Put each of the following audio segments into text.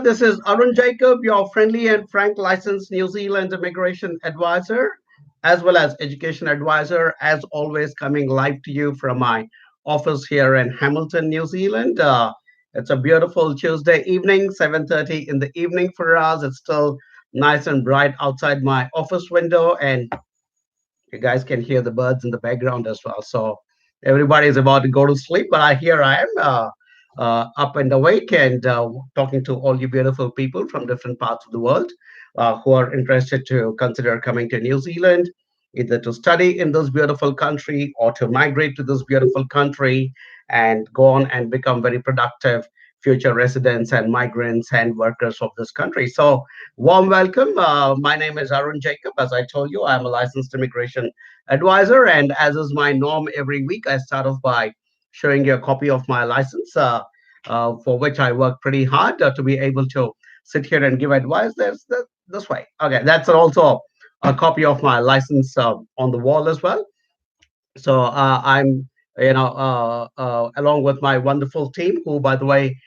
This is Arun Jacob, your friendly and frank licensed New Zealand immigration advisor, as well as education advisor, as always, coming live to you from my office here in Hamilton, New Zealand. It's a beautiful Tuesday evening, 7:30 in the evening for us. It's still nice and bright outside my office window, and you guys can hear the birds in the background as well. So everybody is about to go to sleep, but here I am, up and awake and talking to all you beautiful people from different parts of the world who are interested to consider coming to New Zealand, either to study in this beautiful country or to migrate to this beautiful country and go on and become very productive future residents and migrants and workers of this country. So warm welcome. My name is Arun Jacob. As I told you, I'm a licensed immigration advisor. And as is my norm every week, I start off by showing you a copy of my license, for which I work pretty hard to be able to sit here and give advice. This way. Okay, that's also a copy of my license on the wall as well. So I'm, along with my wonderful team, who, by the way,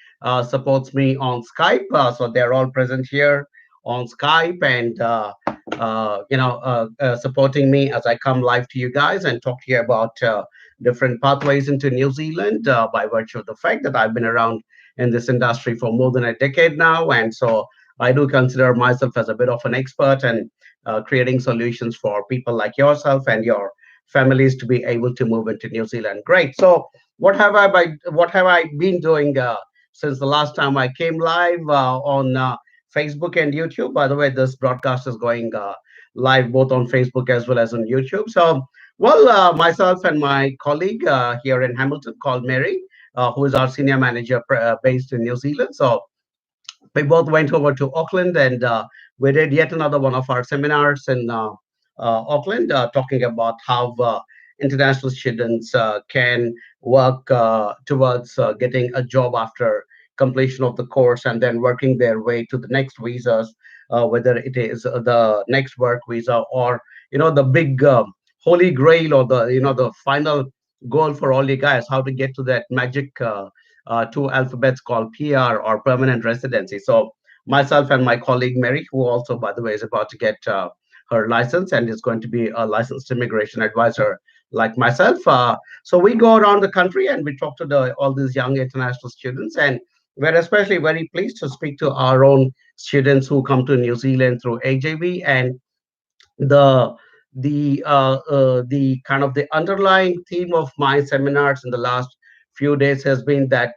supports me on Skype. So they're all present here on Skype and, supporting me as I come live to you guys and talk to you about different pathways into New Zealand by virtue of the fact that I've been around in this industry for more than a decade now. And so I do consider myself as a bit of an expert and creating solutions for people like yourself and your families to be able to move into New Zealand. Great. So what have I been doing since the last time I came live on Facebook and YouTube? By the way, this broadcast is going live both on Facebook as well as on YouTube. So, well, myself and my colleague here in Hamilton called Mary, who is our senior manager based in New Zealand. So we both went over to Auckland and we did yet another one of our seminars in Auckland, talking about how international students can work towards getting a job after completion of the course and then working their way to the next visas, whether it is the next work visa or the big holy grail or the final goal for all you guys, how to get to that magic two alphabets called PR or permanent residency. So myself and my colleague Mary, who also, by the way, is about to get her license and is going to be a licensed immigration advisor like myself. So we go around the country and we talk to all these young international students, and we're especially very pleased to speak to our own students who come to New Zealand through AJB. And the the kind of the underlying theme of my seminars in the last few days has been that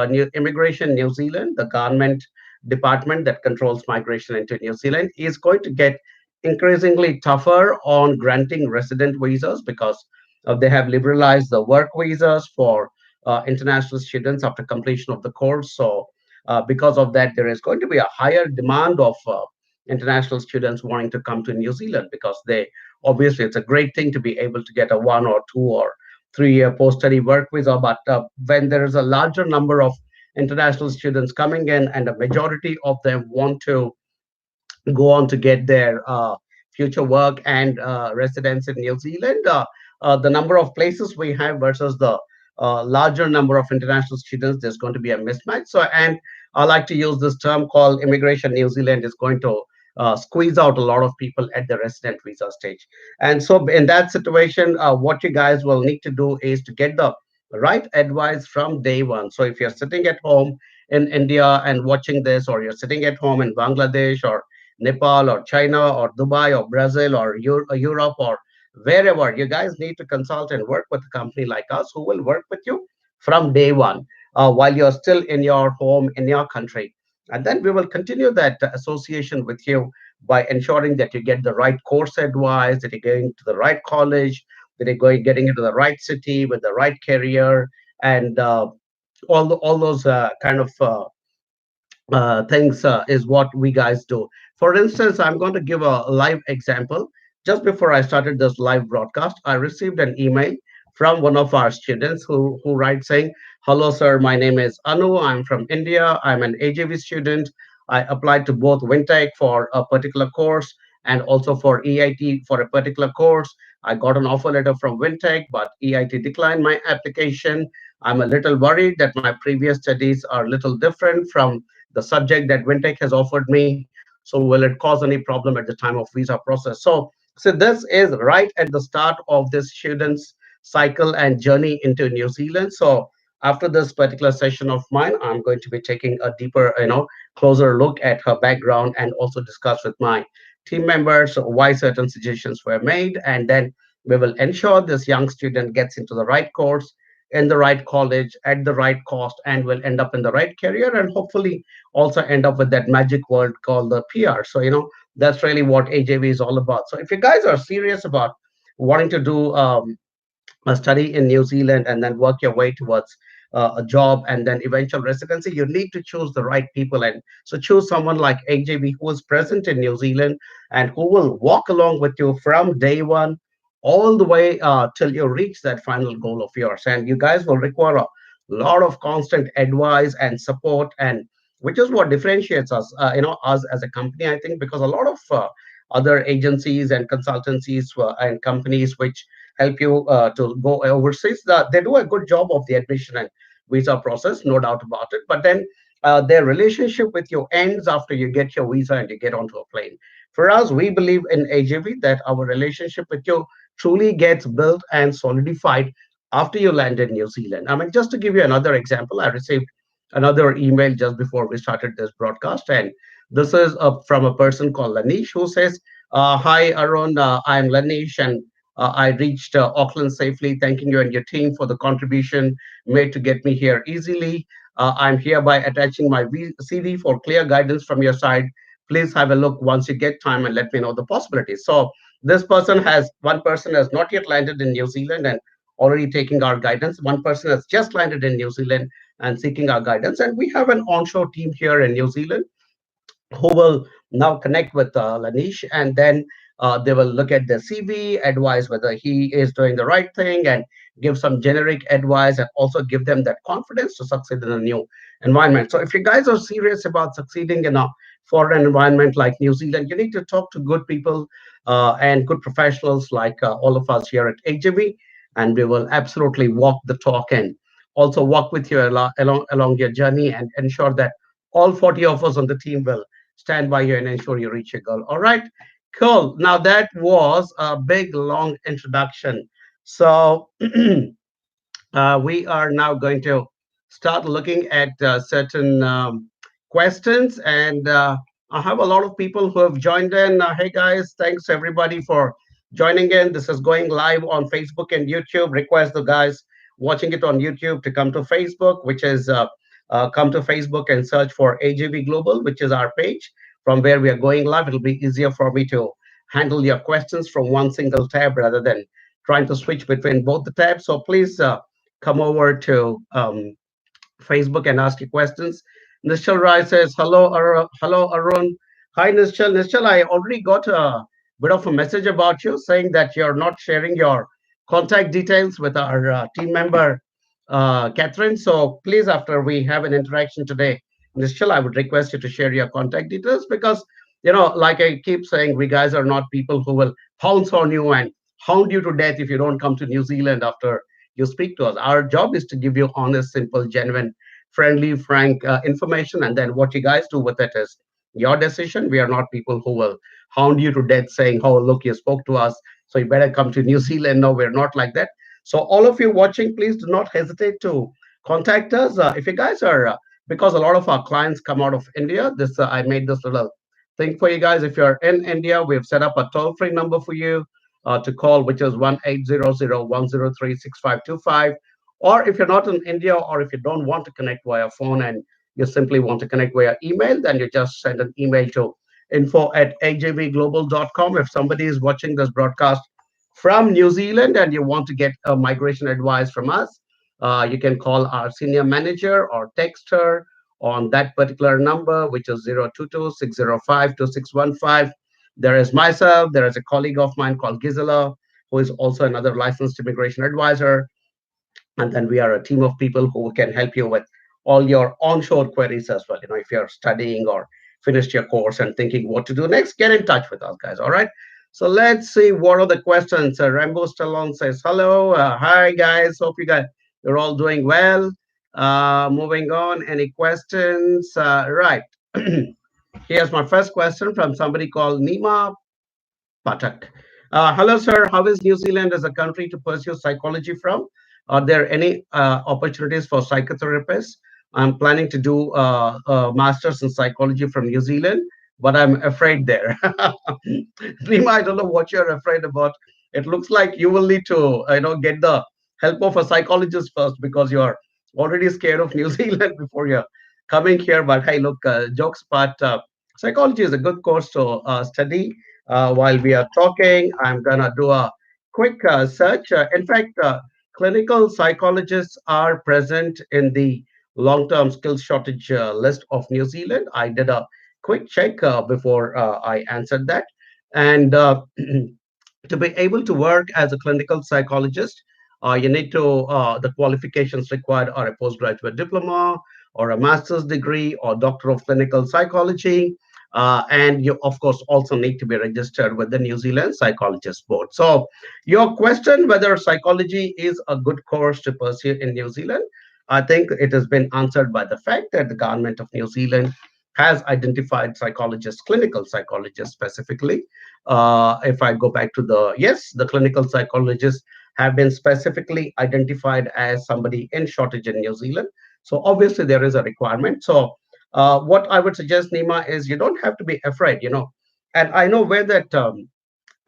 new immigration New Zealand, the government department that controls migration into New Zealand, is going to get increasingly tougher on granting resident visas because they have liberalized the work visas for international students after completion of the course. So because of that, there is going to be a higher demand of international students wanting to come to New Zealand because they obviously it's a great thing to be able to get a 1 or 2 or 3 year post-study work visa. But when there is a larger number of international students coming in and a majority of them want to go on to get their future work and residence in New Zealand, the number of places we have versus the larger number of international students, there's going to be a mismatch. So, and I like to use this term called immigration New Zealand is going to squeeze out a lot of people at the resident visa stage. And so, in that situation, what you guys will need to do is to get the right advice from day one. So, if you're sitting at home in India and watching this, or you're sitting at home in Bangladesh or Nepal or China or Dubai or Brazil or Europe or wherever, you guys need to consult and work with a company like us who will work with you from day one while you're still in your home, in your country. And then we will continue that association with you by ensuring that you get the right course advice, that you're going to the right college, that you're getting into the right city with the right career, and all those kind of things is what we guys do. For instance, I'm going to give a live example. Just before I started this live broadcast, I received an email from one of our students who writes saying, "Hello, sir. My name is Anu. I'm from India. I'm an AJV student. I applied to both Wintech for a particular course and also for EIT for a particular course. I got an offer letter from Wintech, but EIT declined my application. I'm a little worried that my previous studies are a little different from the subject that Wintech has offered me. So will it cause any problem at the time of visa process? So this is right at the start of this student's cycle and journey into New Zealand. So after this particular session of mine, I'm going to be taking a deeper, closer look at her background and also discuss with my team members why certain suggestions were made. And then we will ensure this young student gets into the right course, in the right college, at the right cost, and will end up in the right career and hopefully also end up with that magic word called the PR. So, that's really what AJV is all about. So, if you guys are serious about wanting to do a study in New Zealand and then work your way towards a job and then eventual residency, you need to choose the right people. And so choose someone like AJB who is present in New Zealand and who will walk along with you from day one all the way till you reach that final goal of yours. And you guys will require a lot of constant advice and support, and which is what differentiates us, us as a company, I think, because a lot of other agencies and consultancies and companies which help you to go overseas. They do a good job of the admission and visa process, no doubt about it. But then their relationship with you ends after you get your visa and you get onto a plane. For us, we believe in AJV that our relationship with you truly gets built and solidified after you land in New Zealand. I mean, just to give you another example, I received another email just before we started this broadcast, and this is from a person called Lanish who says, "Hi, Arun, I'm Lanish, and I reached Auckland safely. Thanking you and your team for the contribution made to get me here easily. I'm hereby attaching my CV for clear guidance from your side. Please have a look once you get time and let me know the possibilities." So one person has not yet landed in New Zealand and already taking our guidance. One person has just landed in New Zealand and seeking our guidance. And we have an onshore team here in New Zealand who will now connect with Lanish, and then they will look at the CV, advise whether he is doing the right thing, and give some generic advice, and also give them that confidence to succeed in a new environment. So, if you guys are serious about succeeding in a foreign environment like New Zealand, you need to talk to good people and good professionals like all of us here at AJB, and we will absolutely walk the talk and also walk with you along your journey and ensure that all 40 of us on the team will stand by you and ensure you reach your goal. All right, cool. Now that was a big, long introduction. So we are now going to start looking at certain questions. And I have a lot of people who have joined in. Hey, guys, thanks everybody for joining in. This is going live on Facebook and YouTube. Request the guys watching it on YouTube to come to Facebook, which is come to Facebook and search for AJV Global, which is our page from where we are going live. It'll be easier for me to handle your questions from one single tab rather than trying to switch between both the tabs. So please come over to Facebook and ask your questions. Nishal Rai says, hello, Arun. Hi, Nishal. Nishal, I already got a bit of a message about you saying that you're not sharing your contact details with our team member, Catherine. So please, after we have an interaction today, Nishal, I would request you to share your contact details because, like I keep saying, we guys are not people who will pounce on you and hound you to death if you don't come to New Zealand after you speak to us. Our job is to give you honest, simple, genuine, friendly, frank information, and then what you guys do with it is your decision. We are not people who will hound you to death saying, "Oh, look, you spoke to us, so you better come to New Zealand." No, we're not like that. So, all of you watching, please do not hesitate to contact us if you guys are. Because a lot of our clients come out of India. This I made this little thing for you guys. If you're in India, we've set up a toll-free number for you to call, which is 1-800-103-6525. Or if you're not in India, or if you don't want to connect via phone and you simply want to connect via email, then you just send an email to info@ajvglobal.com. If somebody is watching this broadcast from New Zealand and you want to get a migration advice from us, you can call our senior manager or text her on that particular number, which is 022-605-2615. There is myself, there is a colleague of mine called Gisela, who is also another licensed immigration advisor. And then we are a team of people who can help you with all your onshore queries as well. If you're studying or finished your course and thinking what to do next, get in touch with us, guys. All right. So let's see what are the questions. Rambo Stallone says, hello. Hi, guys. Hope you're all doing well. Moving on, any questions? Right. Here's my first question from somebody called Nima Patak. Hello, sir. How is New Zealand as a country to pursue psychology from? Are there any opportunities for psychotherapists? I'm planning to do a master's in psychology from New Zealand, but I'm afraid there. Rima, I don't know what you're afraid about. It looks like you will need to, get the help of a psychologist first because you're already scared of New Zealand before you're coming here. But hey, look, jokes apart, psychology is a good course to study while we are talking. I'm going to do a quick search. In fact, clinical psychologists are present in the long term skills shortage list of New Zealand. I did a quick check before I answered that. And to be able to work as a clinical psychologist, you need to, the qualifications required are a postgraduate diploma or a master's degree or doctor of clinical psychology. And you, of course, also need to be registered with the New Zealand Psychologist Board. So, your question whether psychology is a good course to pursue in New Zealand, I think it has been answered by the fact that the government of New Zealand has identified psychologists, clinical psychologists specifically. If I go back to the, yes, the clinical psychologists have been specifically identified as somebody in shortage in New Zealand. So obviously there is a requirement. So what I would suggest, Nima, is you don't have to be afraid, And I know where that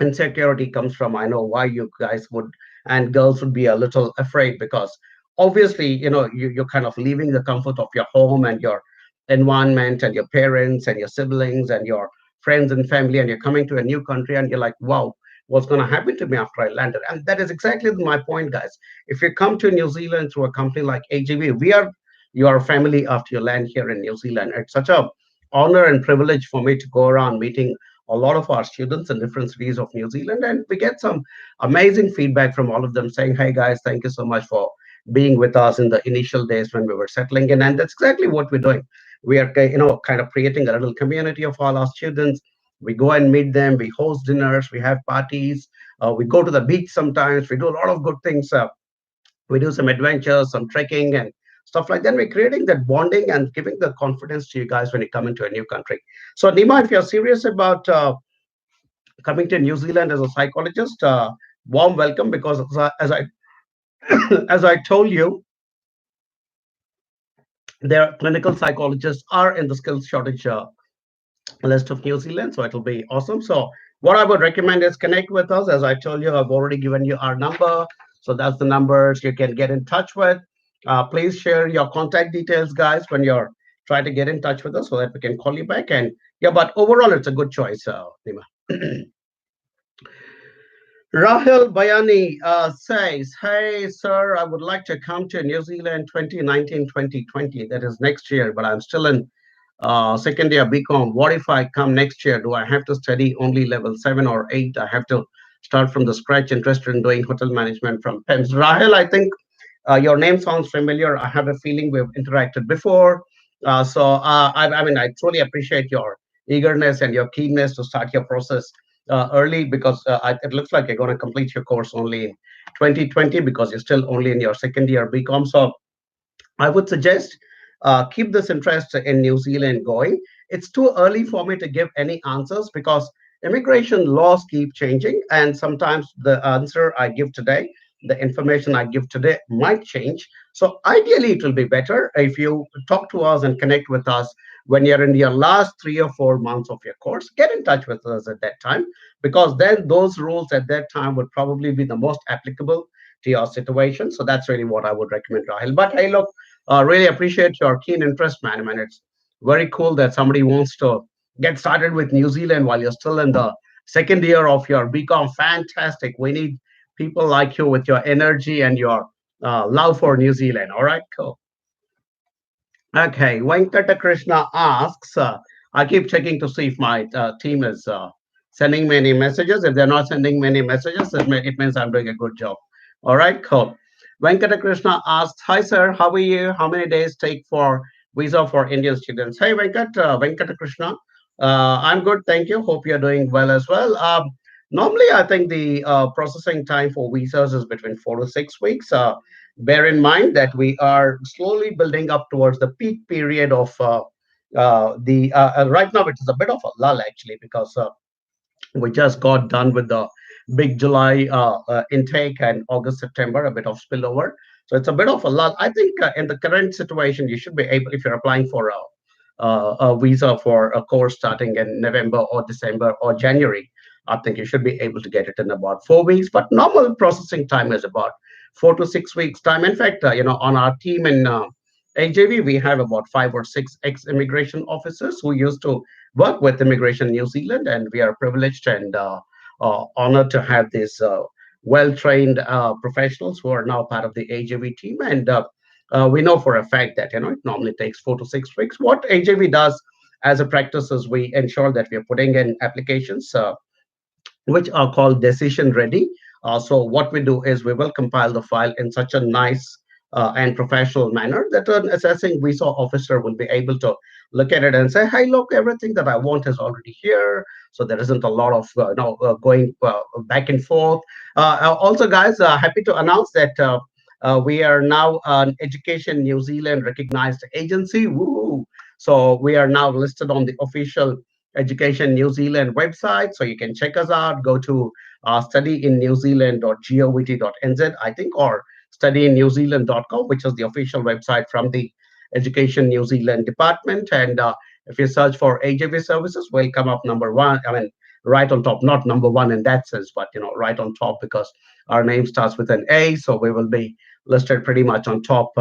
insecurity comes from. I know why you guys would and girls would be a little afraid because obviously, you're kind of leaving the comfort of your home and your environment and your parents and your siblings and your friends and family, and you're coming to a new country and you're like, wow, what's going to happen to me after I landed? And that is exactly my point, guys. If you come to New Zealand through a company like AGV, we are your family after you land here in New Zealand. It's such a honor and privilege for me to go around meeting a lot of our students in different cities of New Zealand, and we get some amazing feedback from all of them saying, "Hey guys, thank you so much for being with us in the initial days when we were settling in." And that's exactly what we're doing. We are, kind of creating a little community of all our students. We go and meet them. We host dinners. We have parties. We go to the beach sometimes. We do a lot of good things. We do some adventures, some trekking, and stuff like that. We're creating that bonding and giving the confidence to you guys when you come into a new country. So, Nima, if you're serious about coming to New Zealand as a psychologist, warm welcome because as I as I told you, their clinical psychologists are in the skills shortage list of New Zealand, so it'll be awesome. So, what I would recommend is connect with us. As I told you, I've already given you our number, so that's the numbers you can get in touch with. Please share your contact details, guys, when you're trying to get in touch with us, so that we can call you back. And yeah, but overall, it's a good choice, Nima. Rahil Bayani says, "Hey, sir, I would like to come to New Zealand 2019-2020. That is next year, but I'm still in second year BCom. What if I come next year? Do I have to study only level 7 or 8? I have to start from the scratch, interested in doing hotel management from PEMS." Rahil, I think your name sounds familiar. I have a feeling we've interacted before. I mean, I truly appreciate your eagerness and your keenness to start your process early because it looks like you're going to complete your course only in 2020 because you're still only in your second year BCom. So I would suggest keep this interest in New Zealand going. It's too early for me to give any answers because immigration laws keep changing, and sometimes the answer I give today, the information I give today might change. So, ideally, it will be better if you talk to us and connect with us when you're in your last 3 or 4 months of your course. Get in touch with us at that time because then those rules at that time would probably be the most applicable to your situation. So, that's really what I would recommend, Rahil. But hey, look, really appreciate your keen interest, man. I mean, it's very cool that somebody wants to get started with New Zealand while you're still in the second year of your BCom. Fantastic. We need people like you with your energy and your love for New Zealand. All right, cool. Okay, Venkata Krishna asks, I keep checking to see if my team is sending me any messages. If they're not sending me any messages, it means I'm doing a good job. All right, cool. Venkata Krishna asks, hi, sir, how are you? How many days take for visa for Indian students? Hey, Venkata Krishna. I'm good, thank you. Hope you're doing well as well. Normally, I think the processing time for visas is between 4 to 6 weeks. bear in mind that we are slowly building up towards the peak period of the right now. It is a bit of a lull actually, because we just got done with the big July intake, and August, September, a bit of spillover. So it's a bit of a lull. I think in the current situation, you should be able, if you're applying for a visa for a course starting in November or December or January, I think you should be able to get it in about 4 weeks. But normal processing time is about 4 to 6 weeks time. In fact, on our team in AJV, we have about 5 or 6 ex-immigration officers who used to work with Immigration New Zealand, and we are privileged and honored to have these well-trained professionals who are now part of the AJV team. And we know for a fact that it normally takes 4 to 6 weeks. What AJV does as a practice is we ensure that we are putting in applications which are called decision ready. So what we do is we will compile the file in such a nice and professional manner that an assessing visa officer will be able to look at it and say, "Hey, look, everything that I want is already here." So there isn't a lot of going back and forth. Also, guys, happy to announce that we are now an Education New Zealand recognized agency. Woo! So we are now listed on the official Education New Zealand website. So you can check us out. Go to studyinNewzealand.govt.nz, I think, or studyinNewzealand.com, which is the official website from the Education New Zealand department. And if you search for AJV services, we'll come up number one. I mean, right on top, not number one in that sense, but right on top, because our name starts with an A, so we will be listed pretty much on top.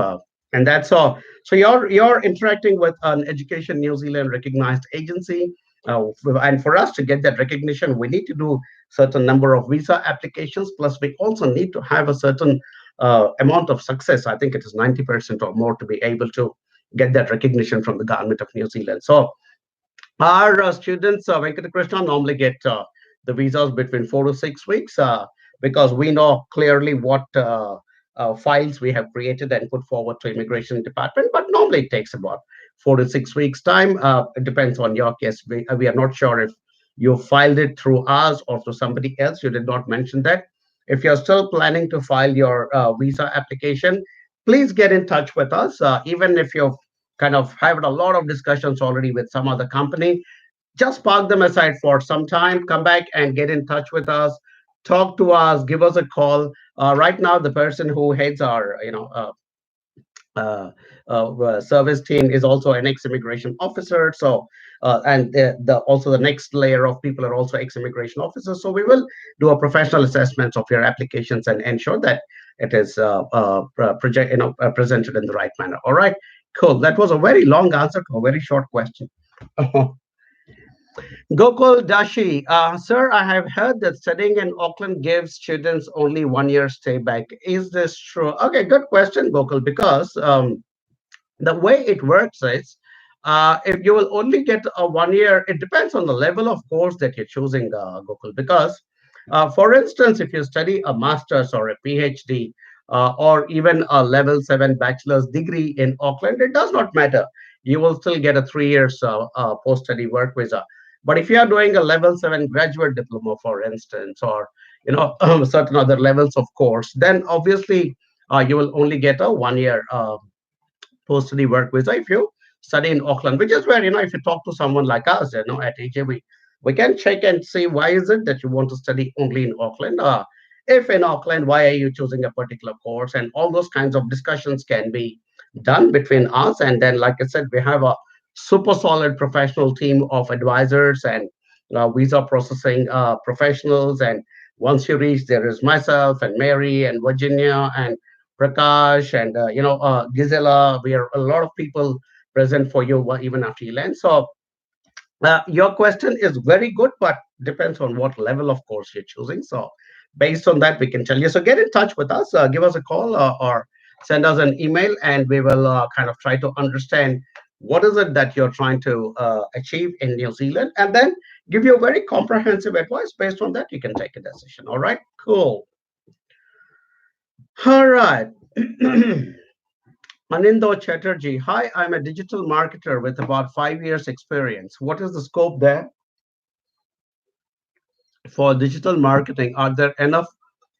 And that's all. So you're interacting with an Education New Zealand recognized agency, and for us to get that recognition, we need to do certain number of visa applications. Plus, we also need to have a certain amount of success. I think it is 90% or more to be able to get that recognition from the government of New Zealand. So our students, Venkatakrishna, normally get the visas between 4 to 6 weeks, because we know clearly what files we have created and put forward to immigration department. But normally it takes about 4 to 6 weeks time. It depends on your case. We are not sure if you filed it through us or through somebody else. You did not mention that. If you're still planning to file your visa application, please get in touch with us. Even if you've kind of had a lot of discussions already with some other company, just park them aside for some time, come back and get in touch with us, talk to us, give us a call. Right now, the person who heads our uh, service team is also an ex-immigration officer. So, and also the next layer of people are also ex-immigration officers. So we will do a professional assessment of your applications and ensure that it is presented in the right manner. All right, cool. That was a very long answer to a very short question. Gokul Dashi, sir, I have heard that studying in Auckland gives students only 1 year stay back. Is this true? Okay, good question, Gokul, because the way it works is if you will only get a 1 year, it depends on the level of course that you're choosing, Gokul. Because, for instance, if you study a master's or a PhD or even a level 7 bachelor's degree in Auckland, it does not matter. You will still get a 3 years post study work visa. But if you are doing a level 7 graduate diploma, for instance, or certain other levels of course, then obviously you will only get a 1 year post-study work visa if you study in Auckland, which is where, if you talk to someone like us, at AJ, we can check and see why is it that you want to study only in Auckland. If in Auckland, why are you choosing a particular course? And all those kinds of discussions can be done between us. And then, like I said, we have a super solid professional team of advisors and visa processing professionals. And once you reach, there is myself and Mary and Virginia and Prakash and Gisela. We are a lot of people present for you even after you land. So your question is very good, but depends on what level of course you're choosing. So based on that, we can tell you. So get in touch with us, give us a call or send us an email, and we will kind of try to understand what is it that you're trying to achieve in New Zealand, and then give you a very comprehensive advice. Based on that, you can take a decision. All right, cool. All right. Anindo Chatterjee. Hi, I'm a digital marketer with about 5 years experience. What is the scope there for digital marketing? Are there enough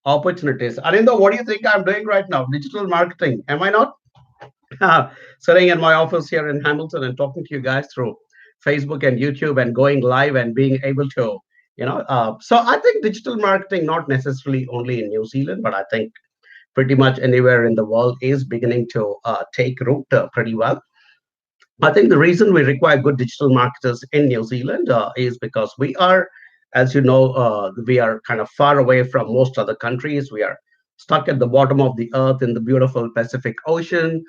opportunities. Arindo, what do you think I'm doing right now? Digital marketing. Am I not? Sitting in my office here in Hamilton and talking to you guys through Facebook and YouTube and going live and being able to, so I think digital marketing, not necessarily only in New Zealand, but I think pretty much anywhere in the world is beginning to take root pretty well. I think the reason we require good digital marketers in New Zealand is because we are, as you know, we are kind of far away from most other countries. We are stuck at the bottom of the earth in the beautiful Pacific Ocean.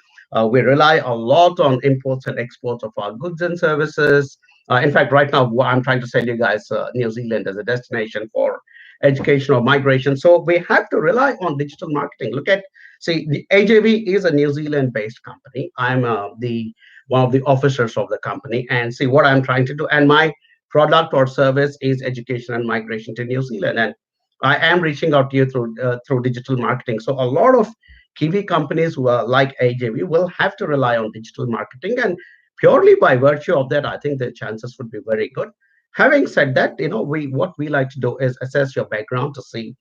We rely a lot on imports and exports of our goods and services. In fact, right now, I'm trying to sell you guys New Zealand as a destination for education or migration. So we have to rely on digital marketing. See, the AJV is a New Zealand based company. I'm the one of the officers of the company, and see what I'm trying to do. And my product or service is education and migration to New Zealand. And I am reaching out to you through digital marketing. So a lot of Kiwi companies who are like AJV will have to rely on digital marketing, and purely by virtue of that, I think the chances would be very good. Having said that, we what we like to do is assess your background to see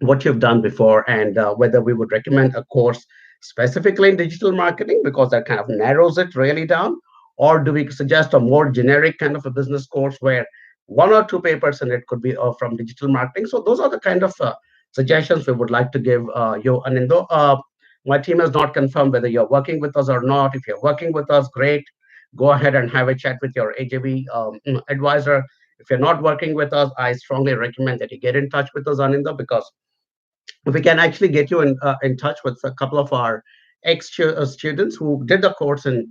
what you've done before and whether we would recommend a course specifically in digital marketing because that kind of narrows it really down, or do we suggest a more generic kind of a business course where one or two papers in it could be from digital marketing. So those are the kind of suggestions we would like to give you. And though my team has not confirmed whether you're working with us or not, if you're working with us, great, go ahead and have a chat with your AJV advisor. If you're not working with us, I strongly recommend that you get in touch with us, Aninda, because if we can actually get you in touch with a couple of our students who did the course in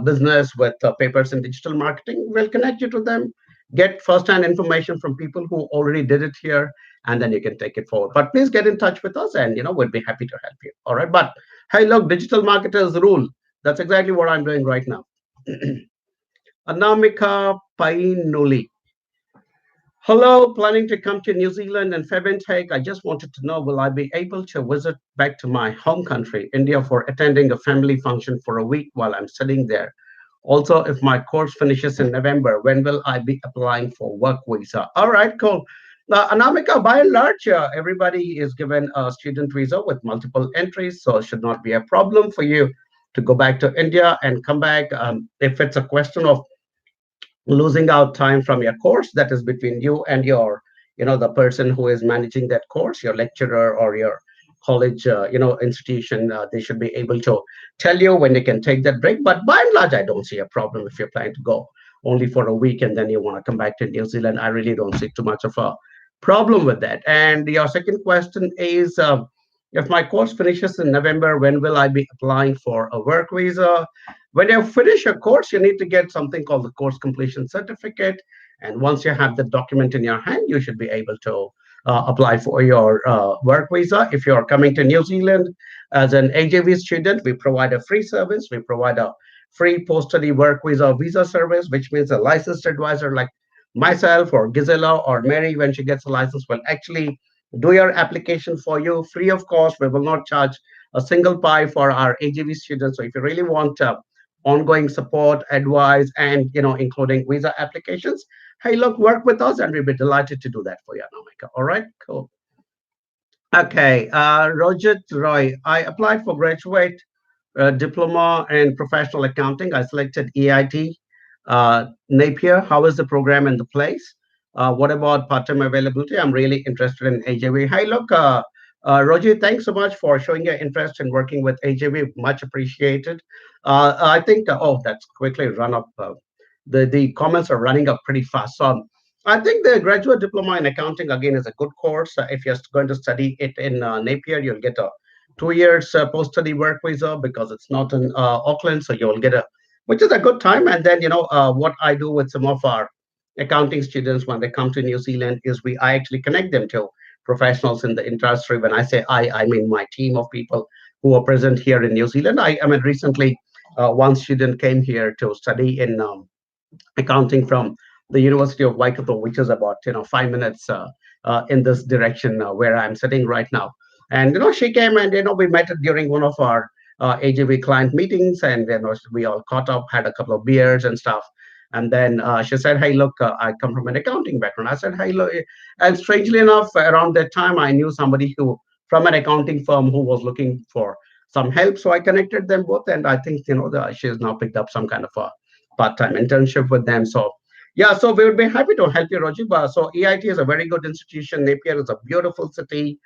business with papers in digital marketing, we'll connect you to them, get first-hand information from people who already did it here, and then you can take it forward. But please get in touch with us, and we'd be happy to help you. All right. But hey, look, digital marketers rule. That's exactly what I'm doing right now. Anamika Painuli. Hello, planning to come to New Zealand and Feb intake. I just wanted to know, will I be able to visit back to my home country, India, for attending a family function for a week while I'm studying there? Also, if my course finishes in November, when will I be applying for work visa? All right, cool. Anamika, by and large, everybody is given a student visa with multiple entries, so it should not be a problem for you to go back to India and come back. If it's a question of losing out time from your course, that is between you and your the person who is managing that course, your lecturer or your college institution. They should be able to tell you when you can take that break, but by and large I don't see a problem if you're planning to go only for a week and then you want to come back to New Zealand. I really don't see too much of a problem with that. And your second question is, if my course finishes in November, when will I be applying for a work visa? When you finish a course, you need to get something called the course completion certificate. And once you have the document in your hand, you should be able to apply for your work visa. If you're coming to New Zealand as an AJV student, we provide a free service. We provide a free post-study work visa service, which means a licensed advisor like myself or Gisela or Mary, when she gets a license, will actually do your application for you free of cost. We will not charge a single pie for our AGV students. So if you really want ongoing support, advice, and including visa applications, hey, look, work with us, and we'll be delighted to do that for you, Anamika. All right, cool. Okay, Rojit Roy. I applied for graduate diploma in professional accounting. I selected AIT Napier. How is the program in the place? What about part-time availability? I'm really interested in AJV. Hey, look, Roji, thanks so much for showing your interest in working with AJV. Much appreciated. I think, oh, that's quickly run up. The comments are running up pretty fast. So I think the graduate diploma in accounting, again, is a good course. If you're going to study it in Napier, you'll get a 2 years post-study work visa because it's not in Auckland. So you'll get which is a good time. And then, what I do with some of our accounting students when they come to New Zealand is I actually connect them to professionals in the industry. When I say I mean my team of people who are present here in New Zealand. I mean, recently, one student came here to study in accounting from the University of Waikato, which is about 5 minutes in this direction where I'm sitting right now. And she came and we met during one of our AJV client meetings, and we all caught up, had a couple of beers and stuff. And then she said, "Hey, look, I come from an accounting background." I said, "Hey, look," and strangely enough, around that time, I knew somebody who from an accounting firm who was looking for some help. So I connected them both, and I think she has now picked up some kind of a part-time internship with them. So yeah, so we would be happy to help you, Rajiv. So EIT is a very good institution. Napier is a beautiful city.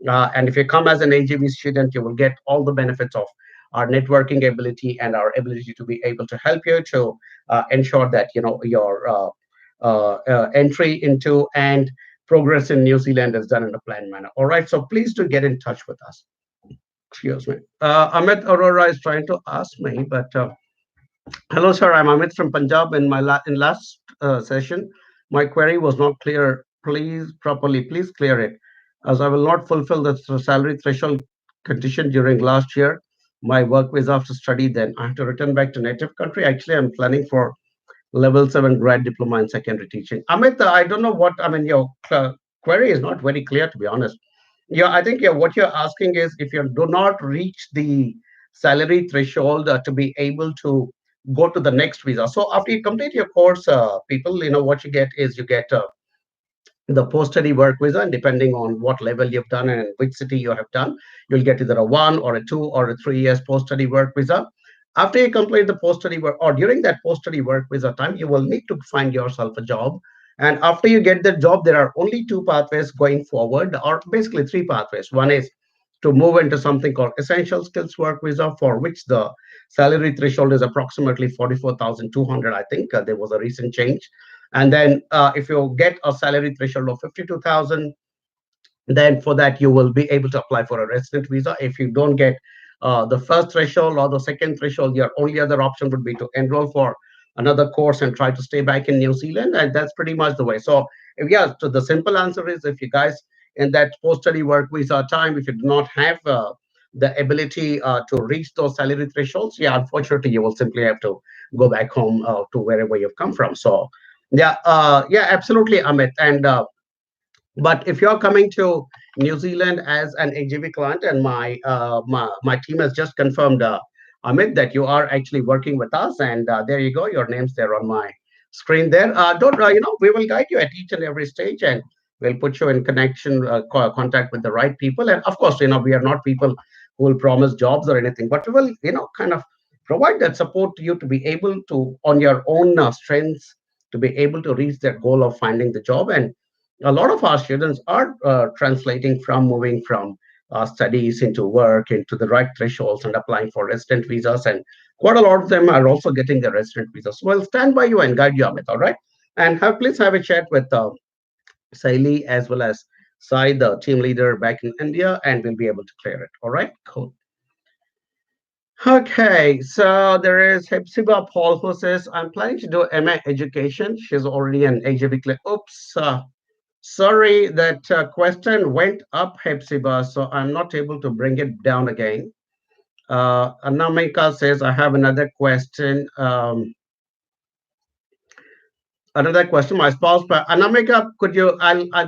And if you come as an AGV student, you will get all the benefits of our networking ability and our ability to be able to help you to ensure that your entry into and progress in New Zealand is done in a planned manner. All right, so please do get in touch with us. Excuse me. Amit Arora is trying to ask me, but hello, sir. I'm Amit from Punjab. In last session, my query was not clear. Please clear it, as I will not fulfill the salary threshold condition during last year. My work visa after study, then I have to return back to native country. Actually, I'm planning for level 7 grad diploma in secondary teaching. Amit, I don't know what I mean. Your query is not very clear, to be honest. Yeah, I think what you're asking is if you do not reach the salary threshold to be able to go to the next visa. So after you complete your course, people, what you get is you get the post-study work visa, and depending on what level you've done and which city you have done, you'll get either a 1 or a 2 or a 3 years post-study work visa. After you complete the post-study work, or during that post-study work visa time, you will need to find yourself a job. And after you get the job, there are only two pathways going forward, or basically three pathways. One is to move into something called essential skills work visa, for which the salary threshold is approximately 44,200. I think there was a recent change. And then if you get a salary threshold of 52,000, then for that you will be able to apply for a resident visa. If you don't get the first threshold or the second threshold, your only other option would be to enroll for another course and try to stay back in New Zealand, and that's pretty much the way. So if, yeah, so the simple answer is, if you guys in that post-study work visa time, if you do not have the ability to reach those salary thresholds, yeah, unfortunately you will simply have to go back home to wherever you've come from. So yeah, yeah, absolutely, Amit. And but if you're coming to New Zealand as an AGV client, and my team has just confirmed, Amit, that you are actually working with us, and there you go, your name's there on my screen there. Don't we will guide you at each and every stage, and we'll put you in contact with the right people. And of course, we are not people who will promise jobs or anything, but we will, kind of provide that support to you to be able to, on your own strengths, to be able to reach that goal of finding the job. And a lot of our students are translating from moving from studies into work, into the right thresholds, and applying for resident visas. And quite a lot of them are also getting the resident visas. So I'll stand by you and guide you, Amit. All right. And please have a chat with Saili as well as Sai, the team leader back in India, and we'll be able to clear it. All right. Cool. Okay, so there is Hepzibah Paul who says, I'm planning to do MA education. She's already an AJB clear. Oops, sorry, that question went up, Hepzibah, so I'm not able to bring it down again. Anamika says, I have another question. Another question, my spouse, but Anamika, could you,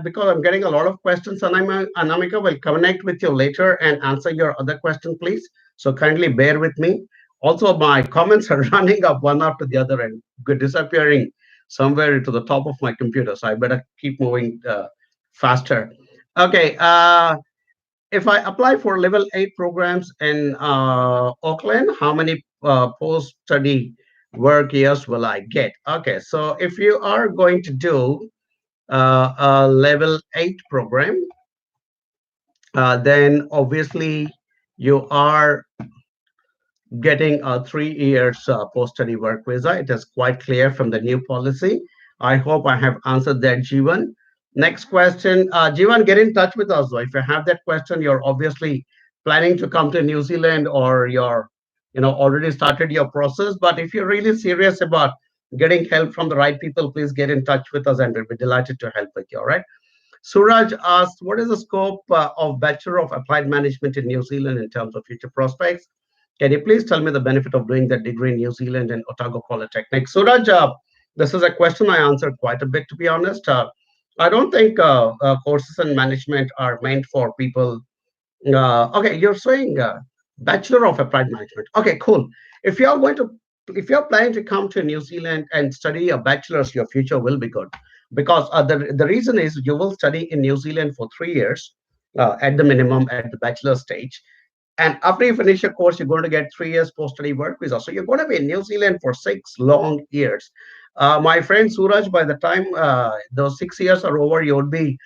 because I'm getting a lot of questions, Anamika will connect with you later and answer your other question, please. So kindly bear with me. Also, my comments are running up one after the other and disappearing somewhere into the top of my computer. So I better keep moving faster. Okay, if I apply for level 8 programs in Auckland, how many post-study work years will I get? Okay, so if you are going to do a level 8 program, then obviously you are getting a 3 years post-study work visa. It is quite clear from the new policy. I hope I have answered that, Jivan. Next question, Jivan, get in touch with us. Though. If you have that question, you're obviously planning to come to New Zealand, or you're, already started your process. But if you're really serious about getting help from the right people, please get in touch with us, and we'll be delighted to help with you. All right. Suraj asked, what is the scope of Bachelor of Applied Management in New Zealand in terms of future prospects? Can you please tell me the benefit of doing that degree in New Zealand and Otago Polytechnic? Suraj, this is a question I answered quite a bit, to be honest. I don't think courses in management are meant for people. Okay, you're saying Bachelor of Applied Management. Okay, cool. If you are going to if you're planning to come to New Zealand and study a bachelor's, your future will be good. Because the reason is you will study in New Zealand for 3 years at the minimum at the bachelor stage. And after you finish your course, you're going to get 3 years post-study work visa. So you're going to be in New Zealand for 6 long years. My friend Suraj, by the time those 6 years are over, you would be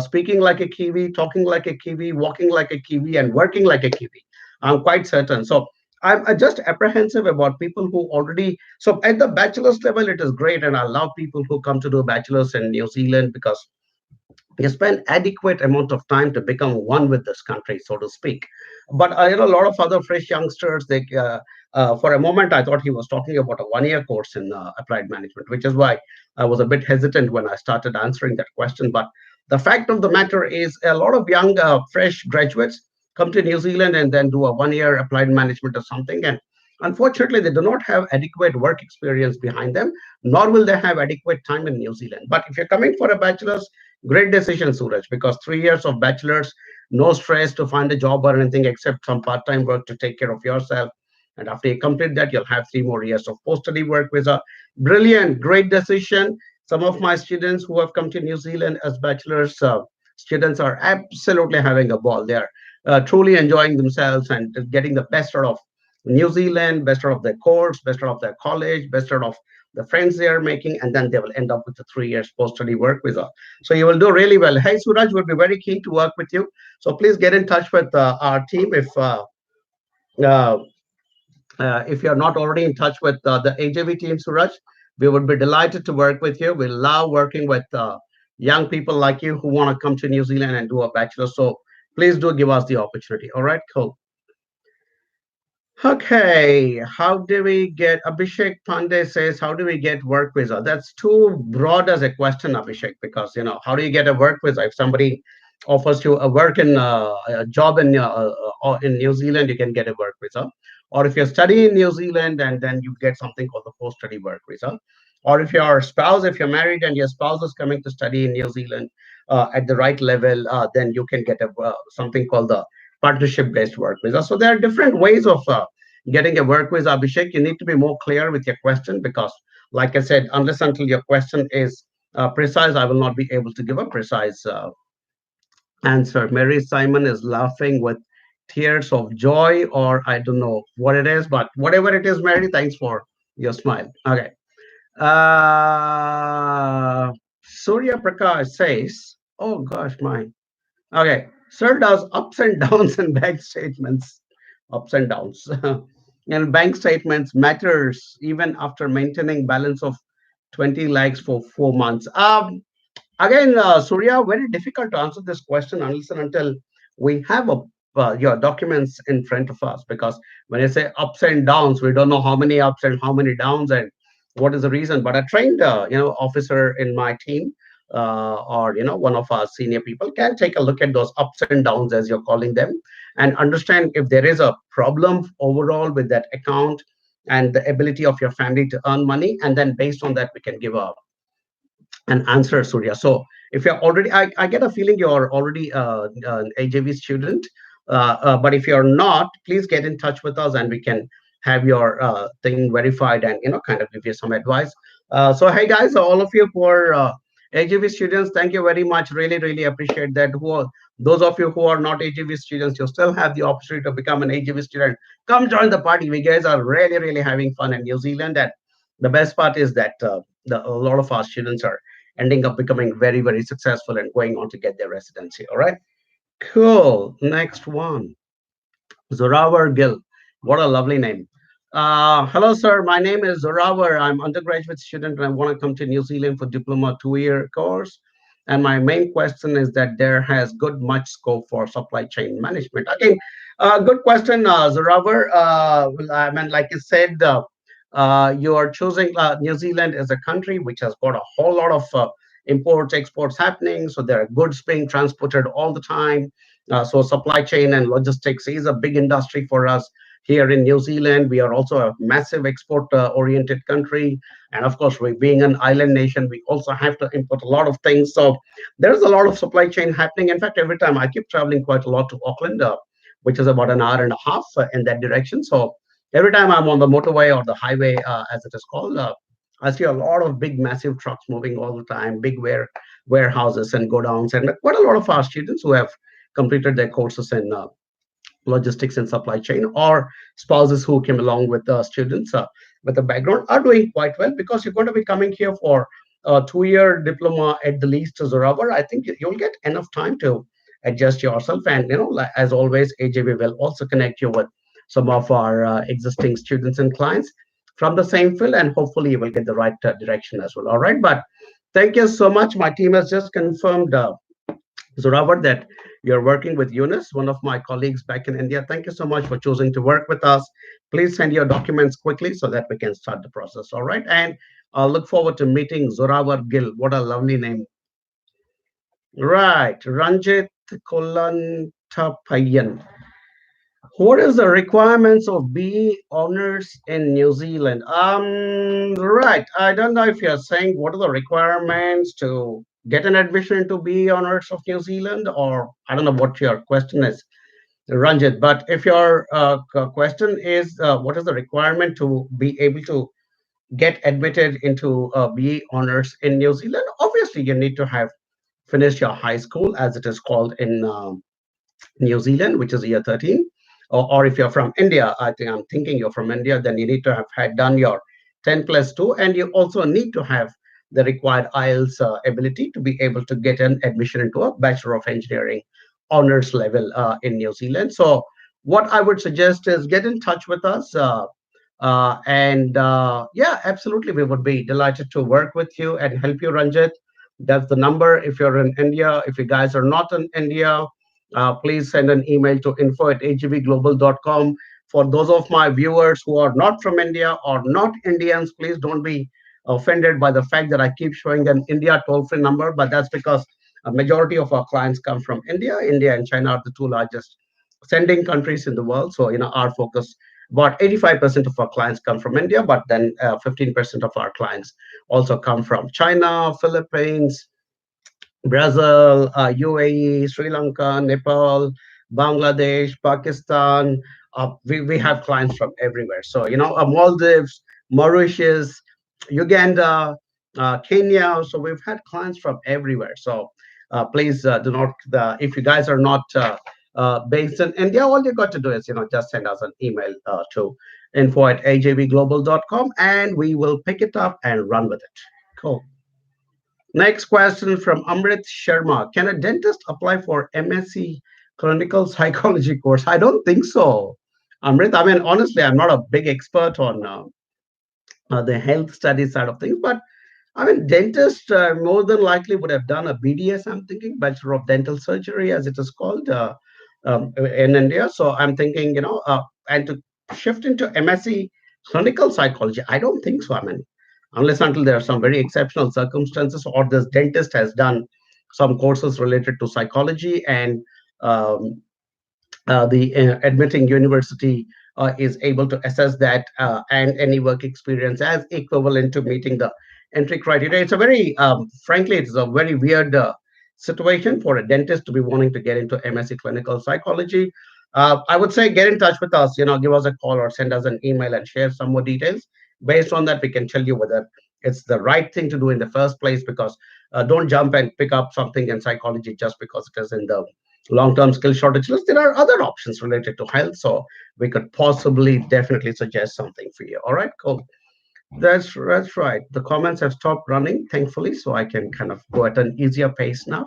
speaking like a Kiwi, talking like a Kiwi, walking like a Kiwi, and working like a Kiwi. I'm quite certain. So I'm just apprehensive about people who already. So at the bachelor's level, it is great, and I love people who come to do bachelor's in New Zealand because you spend adequate amount of time to become one with this country, so to speak. But a lot of other fresh youngsters, for a moment I thought he was talking about a 1 year course in applied management, which is why I was a bit hesitant when I started answering that question. But the fact of the matter is a lot of young fresh graduates come to New Zealand and then do a 1 year applied management or something, and unfortunately they do not have adequate work experience behind them, nor will they have adequate time in New Zealand. But if you're coming for a bachelor's, great decision, Suraj, because 3 years of bachelor's, no stress to find a job or anything except some part-time work to take care of yourself. And after you complete that, you'll have 3 more years of post-study work visa. Brilliant, great decision. Some of my students who have come to New Zealand as bachelor's students are absolutely having a ball. They are truly enjoying themselves and getting the best out of New Zealand, best out of their course, best out of their college, best out of the friends they are making, and then they will end up with a 3 years post-study work visa. So you will do really well. Hey, Suraj, would be very keen to work with you. So please get in touch with our team uh, if you're not already in touch with the AJV team, Suraj. We would be delighted to work with you. We love working with young people like you who want to come to New Zealand and do a bachelor. So please do give us the opportunity. All right, cool. Okay, how do we get Abhishek Pandey says, how do we get work visa? That's too broad as a question, Abhishek, because how do you get a work visa? If somebody offers you a work in a job in New Zealand, you can get a work visa. Or if you're studying in New Zealand and then you get something called the post-study work visa. Or if your spouse, if you're married and your spouse is coming to study in New Zealand at the right level, then you can get a something called the partnership-based work visa. So there are different ways of getting a work visa. Abhishek, you need to be more clear with your question because, like I said, unless until your question is precise, I will not be able to give a precise answer. Mary Simon is laughing with tears of joy, or I don't know what it is, but whatever it is, Mary, thanks for your smile. Okay. Uh, Surya Prakash says, oh gosh, my okay. Sir does ups and downs and bank statements. Ups and downs. And bank statements matters even after maintaining balance of 20 lakhs for 4 months. Again, Surya, very difficult to answer this question unless and until we have your documents in front of us. Because when I say ups and downs, we don't know how many ups and how many downs and what is the reason. But a trained, officer in my team or one of our senior people can take a look at those ups and downs as you're calling them and understand if there is a problem overall with that account and the ability of your family to earn money, and then based on that we can give an answer, Surya. So if you're already, I get a feeling you're already an AJV student, but if you're not, please get in touch with us and we can have your thing verified and kind of give you some advice. So hey guys, all of you who are AJV students, thank you very much. Really, really appreciate that. Those of you who are not AJV students, you still have the opportunity to become an AJV student. Come join the party. We guys are really, really having fun in New Zealand. And the best part is that a lot of our students are ending up becoming very, very successful and going on to get their residency. All right. Cool. Next one. Zorawar Gill. What a lovely name. Hello, sir. My name is Zorawar. I'm undergraduate student and I want to come to New Zealand for diploma 2 year course. And my main question is that there has good much scope for supply chain management. Again, good question, Zorawar. Well, I mean, like you said, you are choosing New Zealand as a country which has got a whole lot of imports, exports happening. So there are goods being transported all the time. So supply chain and logistics is a big industry for us here in New Zealand. We are also a massive export oriented country. And of course, we being an island nation, we also have to import a lot of things. So there's a lot of supply chain happening. In fact, every time I keep traveling quite a lot to Auckland, which is about an hour and a half in that direction. So Every time I'm on the motorway or the highway, as it is called, I see a lot of big, massive trucks moving all the time, big warehouses and godowns, and quite a lot of our students who have completed their courses in logistics and supply chain, or spouses who came along with the students with a background are doing quite well, because you're going to be coming here for a 2 year diploma at the least as a rubber. I think you'll get enough time to adjust yourself, and like, as always, AJB will also connect you with some of our existing students and clients from the same field, and hopefully you will get the right direction as well. All right, but thank you so much. My team has just confirmed, Zorawar, that you're working with Eunice, one of my colleagues back in India. Thank you so much for choosing to work with us. Please send your documents quickly so that we can start the process. All right. And I'll look forward to meeting Zorawar Gill. What a lovely name. Right. Ranjit Kolantapayan. What is the requirements of BE honors in New Zealand? Right. I don't know if you're saying what are the requirements to get an admission into BE honors of New Zealand, or I don't know what your question is, Ranjit. But if your question is what is the requirement to be able to get admitted into BE honors in New Zealand, obviously you need to have finished your high school, as it is called in New Zealand, which is year 13. Or if you're from India, I'm thinking you're from India, then you need to have had done your 10 plus 2, and you also need to have the required IELTS ability to be able to get an admission into a Bachelor of Engineering honors level in New Zealand. So, what I would suggest is get in touch with us. And yeah, absolutely, we would be delighted to work with you and help you, Ranjit. That's the number. If you're in India, if you guys are not in India, please send an email to info@agvglobal.com. For those of my viewers who are not from India or not Indians, please don't be offended by the fact that I keep showing an India toll-free number, but that's because a majority of our clients come from India. India and China are the two largest sending countries in the world. So, our focus, about 85% of our clients come from India, but then 15% of our clients also come from China, Philippines, Brazil, UAE, Sri Lanka, Nepal, Bangladesh, Pakistan. We have clients from everywhere. So, Maldives, Mauritius, Uganda, Kenya. So we've had clients from everywhere. So please do not, if you guys are not based in India, all you got to do is, just send us an email to info@ajvglobal.com, and we will pick it up and run with it. Cool. Next question from Amrit Sharma. Can a dentist apply for MSc clinical psychology course? I don't think so. Amrit, I mean, honestly, I'm not a big expert on the health study side of things, but I mean, dentists more than likely would have done a BDS, I'm thinking, Bachelor of Dental Surgery, as it is called in India. So I'm thinking, and to shift into MSc clinical psychology, I don't think so. I mean, unless until there are some very exceptional circumstances, or this dentist has done some courses related to psychology, and um, the admitting university is able to assess that and any work experience as equivalent to meeting the entry criteria. It's a very, frankly, it's a very weird situation for a dentist to be wanting to get into MSc clinical psychology. I would say get in touch with us, give us a call or send us an email and share some more details. Based on that, we can tell you whether it's the right thing to do in the first place, because don't jump and pick up something in psychology just because it is in the long-term skill shortage list. There are other options related to health, so we could possibly definitely suggest something for you. All right, cool. That's right. The comments have stopped running, thankfully, so I can kind of go at an easier pace now.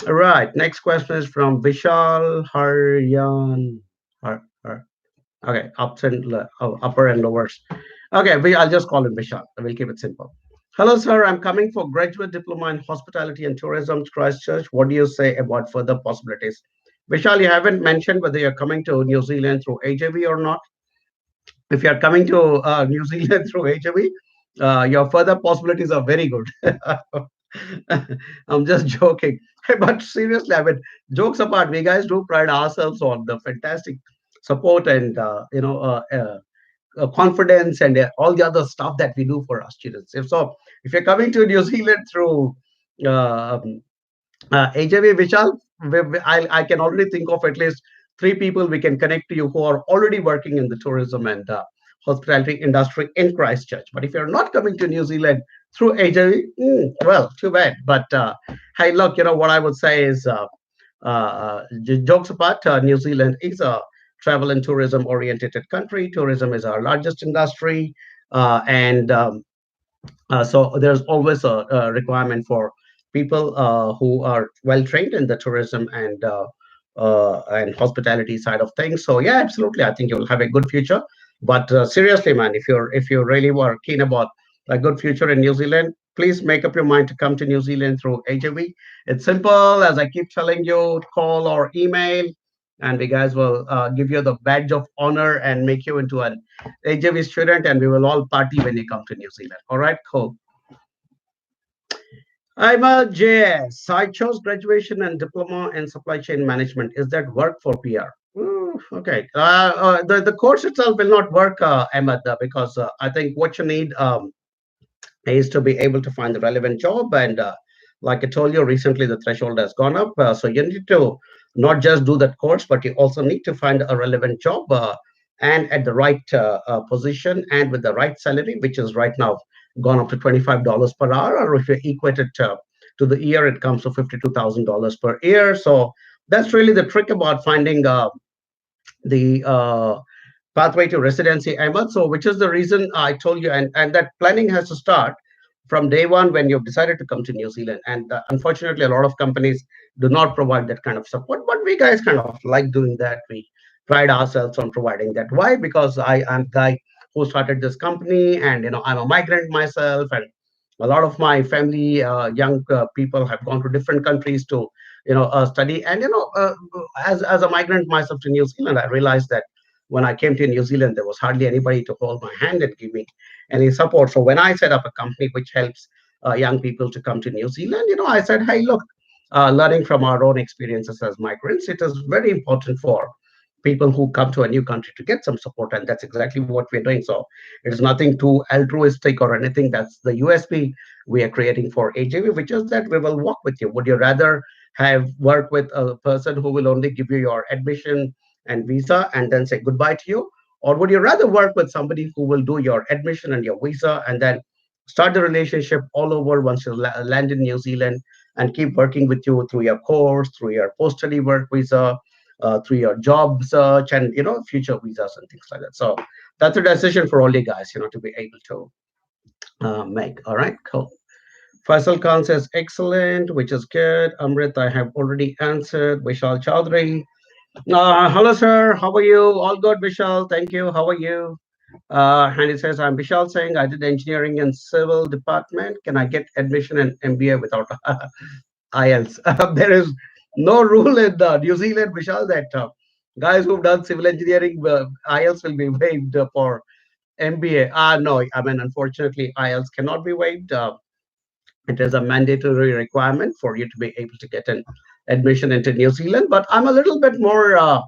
All right. Next question is from Vishal Haryan. Okay, upper and lowers. Okay, I'll just call him Vishal. We'll keep it simple. Hello, sir. I'm coming for graduate diploma in hospitality and tourism, Christchurch. What do you say about further possibilities? Vishal, you haven't mentioned whether you're coming to New Zealand through AJV or not. If you're coming to New Zealand through AJV, your further possibilities are very good. I'm just joking. But seriously, I mean, jokes apart, we guys do pride ourselves on the fantastic support and confidence and all the other stuff that we do for our students. If you're coming to New Zealand through uh, AJV, Vishal, I can already think of at least three people we can connect to you who are already working in the tourism and hospitality industry in Christchurch. But if you're not coming to New Zealand through AJV, well, too bad. But hey, look, what I would say is, jokes apart, New Zealand is a travel and tourism oriented country. Tourism is our largest industry, and so there's always a requirement for people who are well trained in the tourism and hospitality side of things. So yeah, absolutely, I think you'll have a good future. But seriously, man, if you really were keen about a good future in New Zealand, please make up your mind to come to New Zealand through HAV. It's simple, as I keep telling you, call or email, and we guys will give you the badge of honor and make you into an HAV student, and we will all party when you come to New Zealand. All right, cool. I'm a JS. I chose graduation and diploma in supply chain management. Is that work for PR? Okay. The course itself will not work, Ahmed, because I think what you need is to be able to find the relevant job. And like I told you recently, the threshold has gone up. So you need to not just do that course, but you also need to find a relevant job and at the right position and with the right salary, which is right now gone up to $25 per hour. Or if you equate it to the year, it comes to $52,000 per year. So that's really the trick about finding the pathway to residency, Ahmed. So, which is the reason I told you, and that planning has to start from day one when you've decided to come to New Zealand. And unfortunately, a lot of companies do not provide that kind of support, but we guys kind of like doing that. We pride ourselves on providing that. Why? Because I am the guy who started this company, and I'm a migrant myself, and a lot of my family, young people, have gone to different countries to study. And as a migrant myself to New Zealand, I realized that when I came to New Zealand, there was hardly anybody to hold my hand and give me any support. So when I set up a company which helps young people to come to New Zealand, I said, hey, look, learning from our own experiences as migrants, it is very important for people who come to a new country to get some support, and that's exactly what we're doing. So it's nothing too altruistic or anything. That's the USP we are creating for AJV, which is that we will walk with you. Would you rather have work with a person who will only give you your admission and visa and then say goodbye to you, or would you rather work with somebody who will do your admission and your visa and then start the relationship all over once you land in New Zealand, and keep working with you through your course, through your post-study work visa, through your job search, and future visas and things like that. So that's a decision for all you guys, to be able to make. All right, cool. Faisal Khan says excellent, which is good. Amrit, I have already answered. Vishal Chaudhary. Hello, sir. How are you? All good, Vishal. Thank you. How are you? And it says, I'm Vishal saying I did engineering in civil department. Can I get admission in MBA without IELTS? There is no rule in New Zealand, Vishal, that guys who've done civil engineering, IELTS will be waived for MBA. No, I mean, unfortunately, IELTS cannot be waived. It is a mandatory requirement for you to be able to get an admission into New Zealand. But I'm a little bit more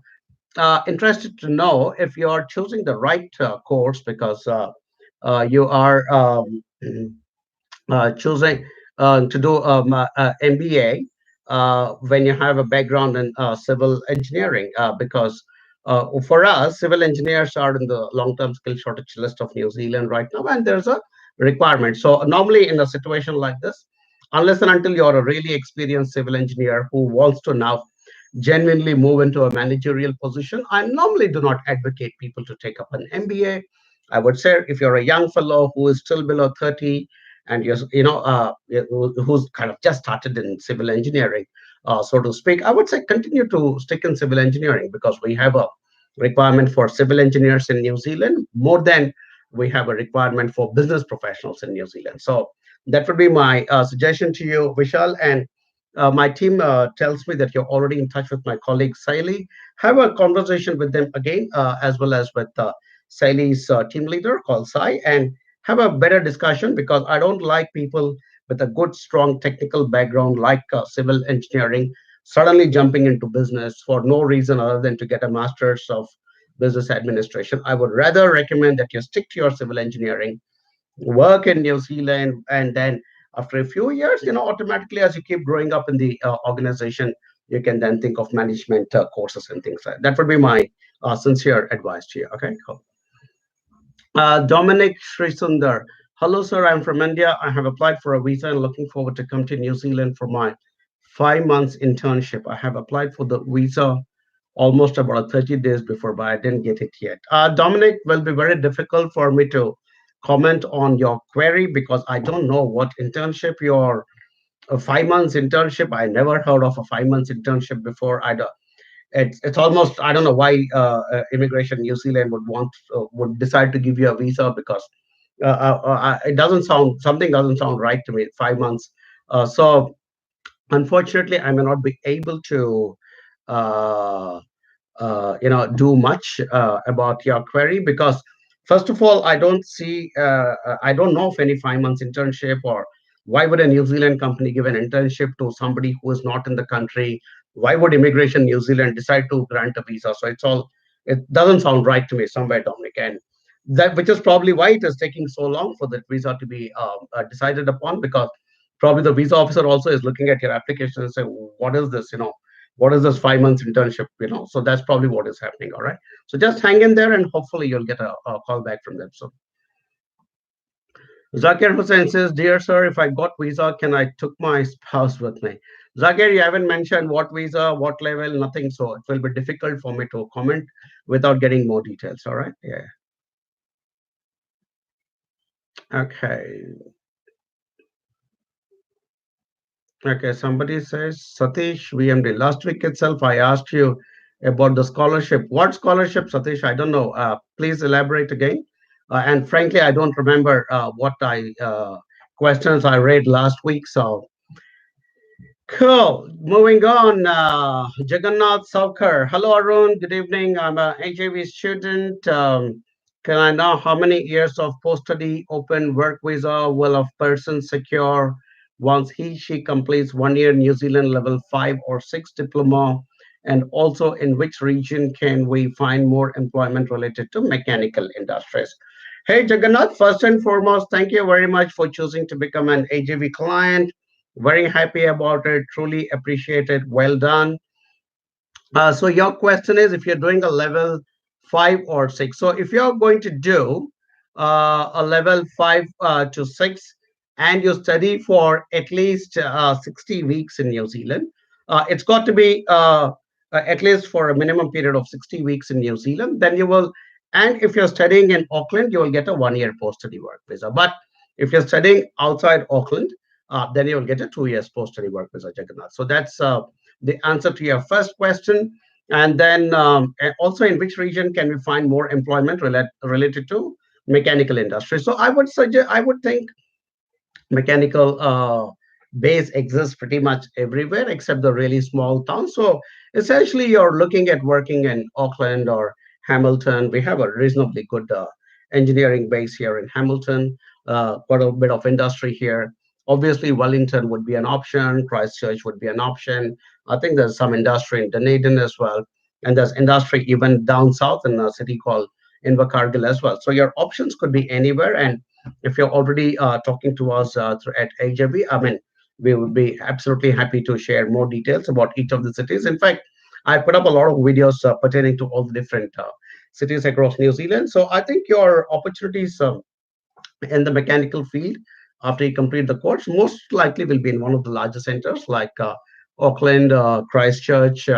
interested to know if you are choosing the right course, because you are choosing to do MBA when you have a background in civil engineering, because for us, civil engineers are in the long-term skill shortage list of New Zealand right now, and there's a requirement. So normally in a situation like this, unless and until you're a really experienced civil engineer who wants to now genuinely move into a managerial position, I normally do not advocate people to take up an MBA. I would say if you're a young fellow who is still below 30 and who's kind of just started in civil engineering, so to speak, I would say continue to stick in civil engineering, because we have a requirement for civil engineers in New Zealand more than we have a requirement for business professionals in New Zealand. So that would be my suggestion to you, Vishal. And my team tells me that you're already in touch with my colleague Saili. Have a conversation with them again, as well as with Saili's team leader called Sai, and have a better discussion, because I don't like people with a good, strong technical background like civil engineering suddenly jumping into business for no reason other than to get a master's of business administration. I would rather recommend that you stick to your civil engineering, work in New Zealand, and then after a few years, automatically as you keep growing up in the organization, you can then think of management courses and things like that. That would be my sincere advice to you. Okay, cool. Dominic Srisundar. Hello, sir. I'm from India. I have applied for a visa and looking forward to come to New Zealand for my 5 months internship. I have applied for the visa almost about 30 days before, but I didn't get it yet. Dominic, will be very difficult for me to comment on your query because I don't know what internship your a 5 months internship. I never heard of a 5 months internship before. I don't, it's almost I don't know why immigration New Zealand would decide to give you a visa because it doesn't sound something doesn't sound right to me. 5 months. So unfortunately, I may not be able to uh, do much about your query because first of all I don't know of any 5 months internship, or why would a New Zealand company give an internship to somebody who is not in the country? Why would immigration New Zealand decide to grant a visa? So it doesn't sound right to me somewhere, Dominic, and that which is probably why it is taking so long for that visa to be decided upon, because probably the visa officer also is looking at your application and say, what is this, what is this 5 months internship, so that's probably what is happening. All right, so just hang in there and hopefully you'll get a call back from them. So Zakir Hussain says, dear sir, if I got visa, can I took my spouse with me? Zakir, you haven't mentioned what visa, what level, nothing, so it will be difficult for me to comment without getting more details. All right, yeah. Okay. Okay, somebody says, Satish VMD. Last week itself, I asked you about the scholarship. What scholarship, Satish? I don't know. Please elaborate again. And frankly, I don't remember what I questions I read last week. So cool. Moving on. Jagannath Saukar. Hello, Arun. Good evening. I'm a HAV student. Can I know how many years of post-study open work visa will a person secure once she completes 1 year New Zealand level 5 or 6 diploma? And also, in which region can we find more employment related to mechanical industries? Hey, Jagannath, first and foremost, thank you very much for choosing to become an AJV client. Very happy about it. Truly appreciate it. Well done. So your question is if you're doing a level 5 or 6. So if you're going to do a level 5 to 6 and you study for at least 60 weeks in New Zealand, it's got to be at least for a minimum period of 60 weeks in New Zealand. Then you will, and if you're studying in Auckland, you will get a 1 year post study work visa. But if you're studying outside Auckland, then you will get a 2 years post study work visa, Jagannath. So that's the answer to your first question. And then also, in which region can we find more employment related to mechanical industry? So I would think mechanical base exists pretty much everywhere except the really small towns. So essentially, you're looking at working in Auckland or Hamilton. We have a reasonably good engineering base here in Hamilton, quite a bit of industry here. Obviously, Wellington would be an option, Christchurch would be an option. I think there's some industry in Dunedin as well. And there's industry even down south in a city called Invercargill as well. So your options could be anywhere. And if you're already talking to us at AJB, I mean, we would be absolutely happy to share more details about each of the cities. In fact, I put up a lot of videos pertaining to all the different cities across New Zealand. So I think your opportunities in the mechanical field after you complete the course most likely will be in one of the larger centers like Auckland, Christchurch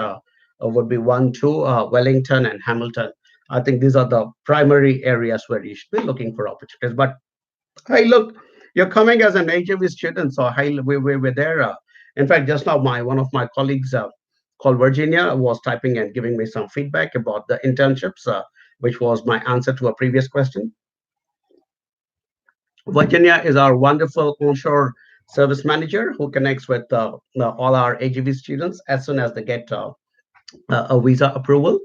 would be one, two, Wellington and Hamilton. I think these are the primary areas where you should be looking for opportunities. But hey, look, you're coming as an HAV student, so hey, we were there. In fact, just now, my one of my colleagues called Virginia was typing and giving me some feedback about the internships, which was my answer to a previous question. Virginia is our wonderful onshore service manager who connects with all our AGV students as soon as they get a visa approval.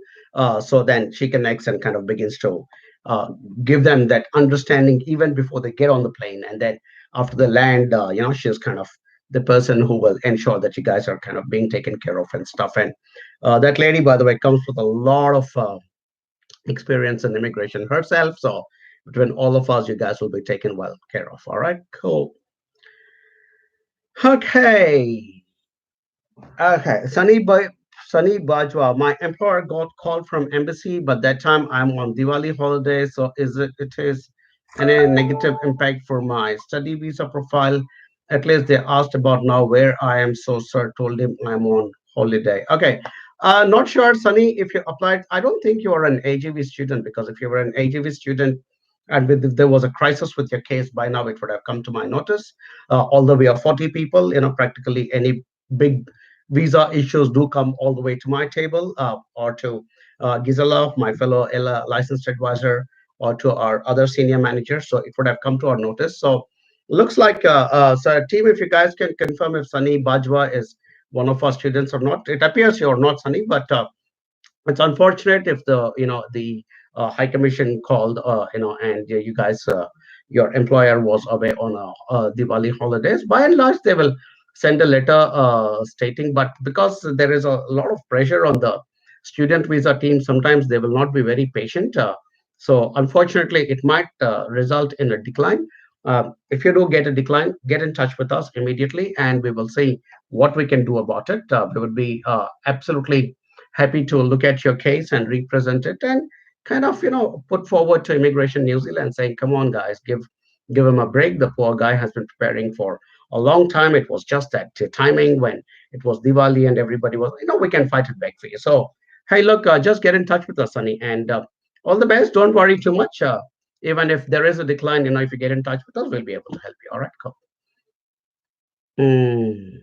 So then she connects and kind of begins to uh, give them that understanding even before they get on the plane. And then after they land, she's kind of the person who will ensure that you guys are kind of being taken care of and stuff. And that lady, by the way, comes with a lot of experience in immigration herself. So between all of us, you guys will be taken well care of. All right, cool. Okay. Okay, Sunny Bajwa. My employer got called from embassy, but that time I'm on Diwali holiday, so it is any negative impact for my study visa profile? At least they asked about now where I am. So sir told him I'm on holiday. Okay, not sure, Sunny, if you applied. I don't think you are an AGV student because if you were an AGV student and if there was a crisis with your case by now, it would have come to my notice. Although we are 40 people, practically any big visa issues do come all the way to my table or to Gizela, my fellow Ella licensed advisor, or to our other senior managers. So it would have come to our notice. So looks like, so team, if you guys can confirm if Sunny Bajwa is one of our students or not. It appears you're not, Sunny, but it's unfortunate if the high commission called and you guys your employer was away on Diwali holidays. By and large they will send a letter stating, but because there is a lot of pressure on the student visa team, sometimes they will not be very patient, so unfortunately it might result in a decline. If you do get a decline, get in touch with us immediately and we will see what we can do about it. We would be absolutely happy to look at your case and represent it and kind of put forward to Immigration New Zealand saying, come on guys, give him a break. The poor guy has been preparing for a long time. It was just that timing when it was Diwali and everybody was, we can fight it back for you. So hey, look, just get in touch with us, Sunny, and all the best. Don't worry too much. Even if there is a decline, if you get in touch with us, we'll be able to help you. All right, cool. Hmm.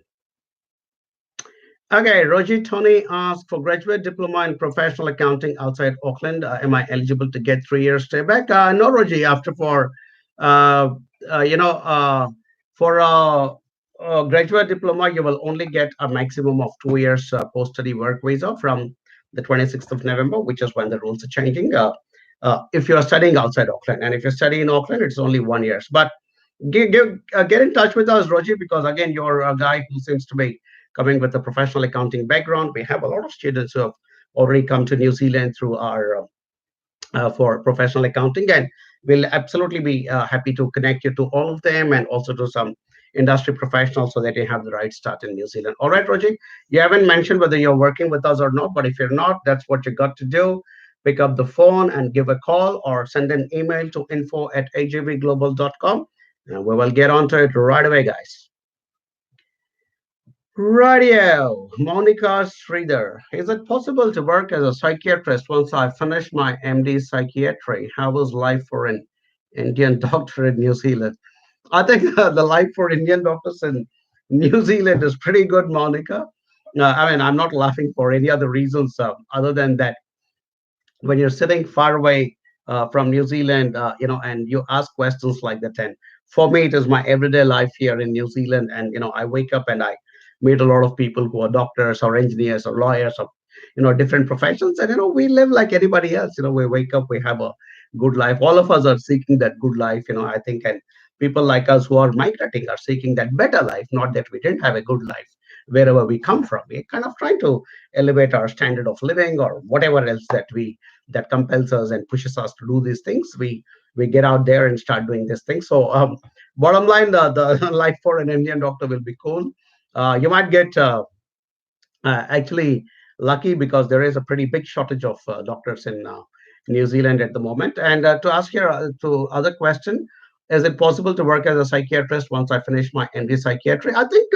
Okay, Roji Tony asked for graduate diploma in professional accounting outside Auckland. Am I eligible to get 3 years stay back? No, Roji. After uh, uh, you know, uh, for a graduate diploma, you will only get a maximum of 2 years post-study work visa from the 26th of November, which is when the rules are changing. If you are studying outside Auckland, and if you study in Auckland, it's only 1 year. But get in touch with us, Roji, because again, you're a guy who seems to be coming with a professional accounting background. We have a lot of students who have already come to New Zealand through our for professional accounting, and we'll absolutely be happy to connect you to all of them and also to some industry professionals so that you have the right start in New Zealand. All right, Roji, you haven't mentioned whether you're working with us or not, but if you're not, that's what you got to do. Pick up the phone and give a call or send an email to info@ajvglobal.com and we will get onto it right away, guys. Radio, Monica Sridhar. Is it possible to work as a psychiatrist once I finish my MD psychiatry? How was life for an Indian doctor in New Zealand? I think the life for Indian doctors in New Zealand is pretty good, Monica. I mean, I'm not laughing for any other reasons other than that when you're sitting far away from New Zealand, and you ask questions like that. And for me, it is my everyday life here in New Zealand. And, I wake up and I meet a lot of people who are doctors or engineers or lawyers or, different professions. And, we live like anybody else. We wake up, we have a good life. All of us are seeking that good life, I think. And people like us who are migrating are seeking that better life, not that we didn't have a good life wherever we come from. We're kind of trying to elevate our standard of living or whatever else that compels us and pushes us to do these things. We get out there and start doing these things. So bottom line, the life for an Indian doctor will be cool. You might get actually lucky because there is a pretty big shortage of doctors in New Zealand at the moment. And to ask your to other question, is it possible to work as a psychiatrist once I finish my MD psychiatry? I think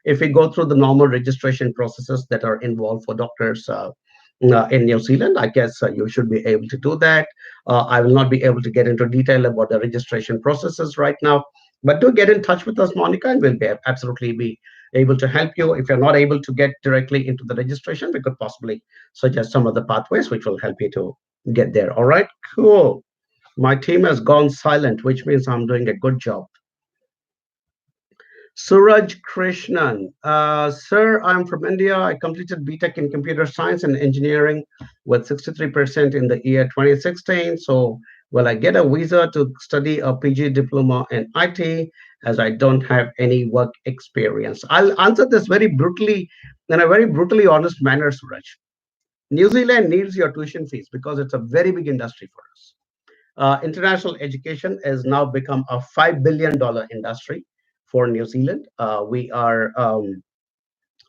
if we go through the normal registration processes that are involved for doctors in New Zealand, I guess you should be able to do that. I will not be able to get into detail about the registration processes right now, but do get in touch with us, Monica, and we'll be absolutely be able to help you. If you're not able to get directly into the registration, we could possibly suggest some of the pathways which will help you to get there. All right, cool. My team has gone silent, which means I'm doing a good job. Suraj Krishnan. Sir, I'm from India. I completed BTech in computer science and engineering with 63% in the year 2016. So, will I get a visa to study a PG diploma in IT as I don't have any work experience? I'll answer this very brutally, in a very brutally honest manner, Suraj. New Zealand needs your tuition fees because it's a very big industry for us. International education has now become a $5 billion industry for New Zealand. We are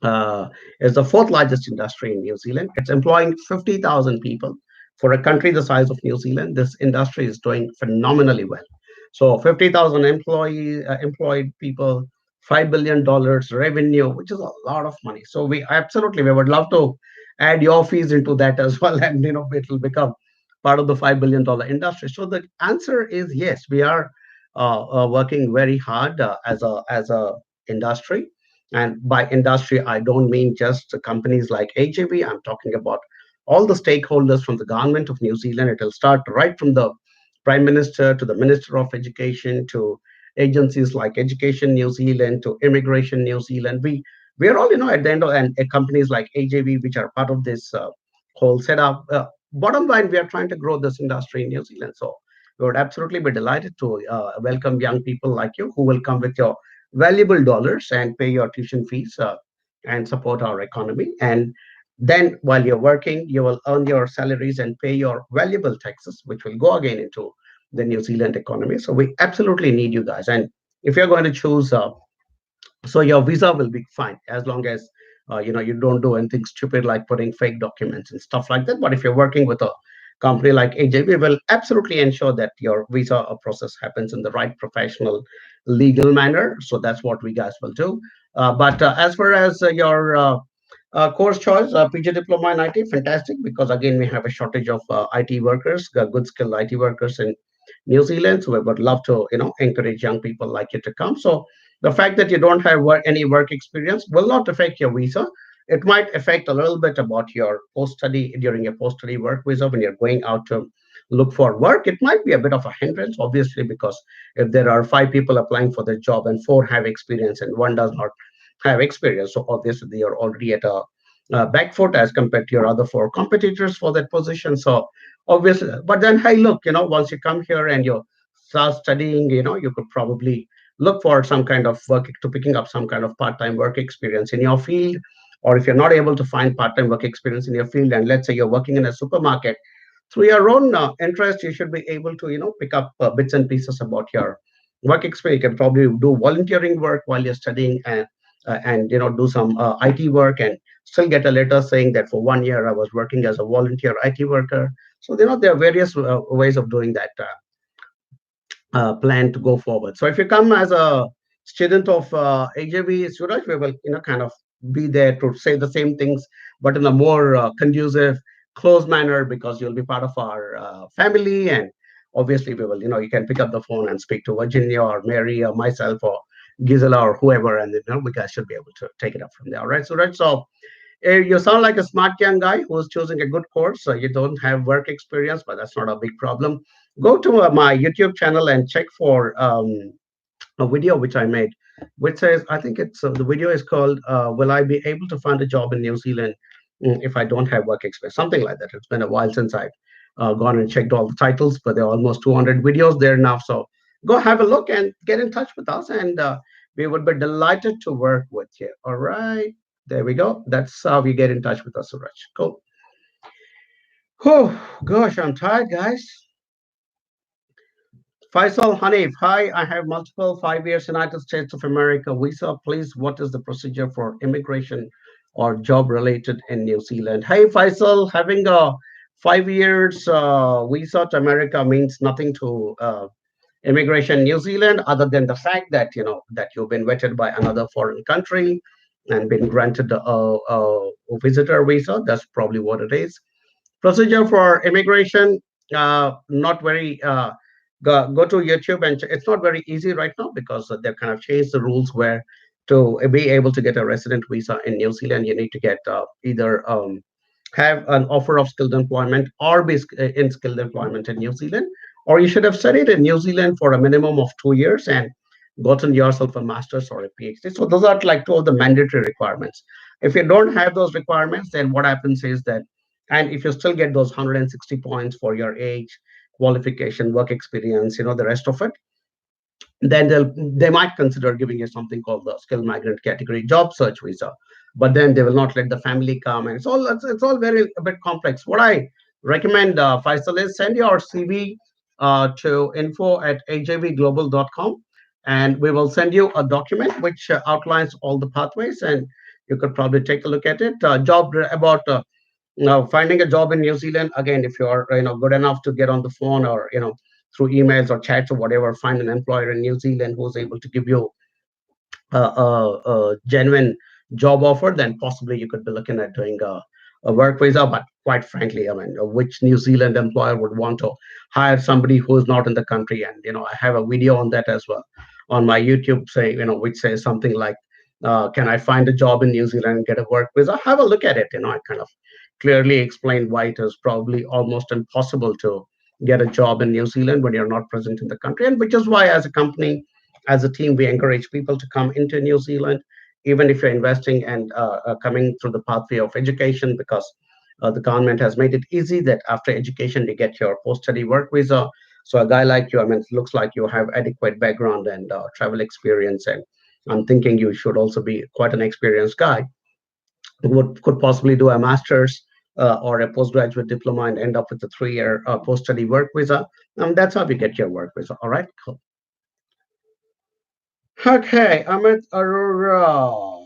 uh, is the fourth largest industry in New Zealand. It's employing 50,000 people. For a country the size of New Zealand, this industry is doing phenomenally well. So 50,000 employed people, $5 billion revenue, which is a lot of money. So we would love to add your fees into that as well, and it'll become part of the $5 billion industry. So the answer is yes, we are working very hard as a industry, and by industry, I don't mean just the companies like AJV. I'm talking about all the stakeholders from the government of New Zealand. It'll start right from the Prime Minister to the Minister of Education to agencies like Education New Zealand to Immigration New Zealand. We are all, at the end of, and companies like AJV, which are part of this whole setup. Bottom line, we are trying to grow this industry in New Zealand. So we would absolutely be delighted to welcome young people like you who will come with your valuable dollars and pay your tuition fees and support our economy. And then while you're working, you will earn your salaries and pay your valuable taxes, which will go again into the New Zealand economy. So we absolutely need you guys. And if you're going to choose so your visa will be fine as long as you don't do anything stupid like putting fake documents and stuff like that. But if you're working with a company like AJ, we will absolutely ensure that your visa process happens in the right professional legal manner. So that's what we guys will do. But as far as your course choice, PG diploma in IT, fantastic, because again we have a shortage of IT workers, good skilled IT workers in New Zealand. So we would love to, encourage young people like you to come. So the fact that you don't have any work experience will not affect your visa. It might affect a little bit about your post study during your post study work visa when you're going out to look for work. It might be a bit of a hindrance, obviously, because if there are five people applying for the job and four have experience and one does not have experience, so obviously you're already at a back foot as compared to your other four competitors for that position. So obviously, but then hey, look, once you come here and you start studying, you could probably look for some kind of work to picking up some kind of part-time work experience in your field. Or if you're not able to find part-time work experience in your field, and let's say you're working in a supermarket, through your own interest, you should be able to pick up bits and pieces about your work experience. You can probably do volunteering work while you're studying, and do some IT work, and still get a letter saying that for 1 year I was working as a volunteer IT worker. So there are various ways of doing that plan to go forward. So if you come as a student of AJB, Suraj, we will kind of be there to say the same things, but in a more conducive, close manner, because you'll be part of our family. And obviously we will, you can pick up the phone and speak to Virginia or Mary or myself or Gisela or whoever, and we guys should be able to take it up from there. All right, Suraj. So you sound like a smart young guy who's choosing a good course. You don't have work experience, but that's not a big problem. Go to my YouTube channel and check for a video which I made, which says, I think it's the video is called "Will I be able to find a job in New Zealand if I don't have work experience?" Something like that. It's been a while since I've gone and checked all the titles, but there are almost 200 videos there now. So go have a look and get in touch with us, and we would be delighted to work with you. All right. There we go. That's how we get in touch with us, Suraj. Cool. Oh, gosh, I'm tired, guys. Faisal Hanif, hi. I have multiple 5 years United States of America visa. Please, what is the procedure for immigration or job related in New Zealand? Hey, Faisal, having a 5 years visa to America means nothing to immigration New Zealand, other than the fact that that you've been vetted by another foreign country and been granted a visitor visa. That's probably what it is. Procedure for immigration, not very. Go to YouTube, and it's not very easy right now because they've kind of changed the rules where to be able to get a resident visa in New Zealand, you need to get either have an offer of skilled employment or be in skilled employment in New Zealand, or you should have studied in New Zealand for a minimum of 2 years and gotten yourself a master's or a PhD. So those are like two of the mandatory requirements. If you don't have those requirements, then what happens is that, and if you still get those 160 points for your age, qualification, work experience, the rest of it, then they might consider giving you something called the skilled migrant category job search visa. But then they will not let the family come, and it's all very a bit complex. What I recommend, Faisal, is send your CV to info@ajvglobal.com, and we will send you a document which outlines all the pathways, and you could probably take a look at it. About now finding a job in New Zealand. Again, if you're good enough to get on the phone or through emails or chats or whatever, find an employer in New Zealand who's able to give you a genuine job offer, then possibly you could be looking at doing a work visa. But quite frankly, I mean, which New Zealand employer would want to hire somebody who is not in the country? And I have a video on that as well on my YouTube, say which says something like, "Can I find a job in New Zealand and get a work visa?" Have a look at it. I kind of clearly explain why it is probably almost impossible to get a job in New Zealand when you're not present in the country, and which is why, as a company, as a team, we encourage people to come into New Zealand, even if you're investing and coming through the pathway of education, because the government has made it easy that after education you get your post-study work visa. So a guy like you, I mean, it looks like you have adequate background and travel experience, and I'm thinking you should also be quite an experienced guy who could possibly do a master's or a postgraduate diploma and end up with a 3-year post-study work visa. That's how you get your work visa. All right, cool. Okay, Amit Arora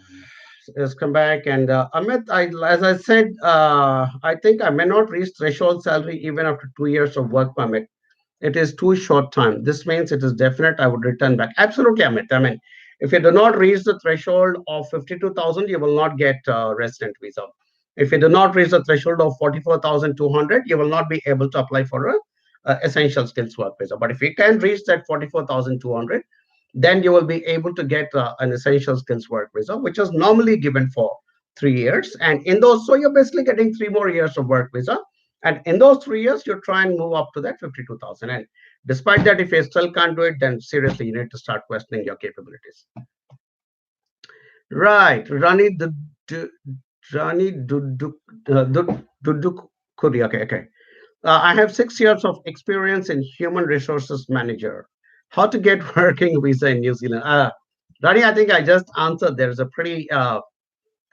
has come back, and Amit, as I said, I think I may not reach threshold salary even after 2 years of work permit. It is too short time. This means it is definite I would return back. Absolutely, Amit. I mean, if you do not reach the threshold of 52,000, you will not get resident visa. If you do not reach the threshold of 44,200, you will not be able to apply for a essential skills work visa. But if you can reach that 44,200, then you will be able to get an essential skills work visa, which is normally given for 3 years. And in those, so you're basically getting 3 more years of work visa. And in those 3 years, you try and move up to that 52,000. And despite that, if you still can't do it, then seriously, you need to start questioning your capabilities. Right. Rani Dudukuri. Okay, okay. I have 6 years of experience in human resources manager. How to get working visa in New Zealand? Rani, I think I just answered. There's a pretty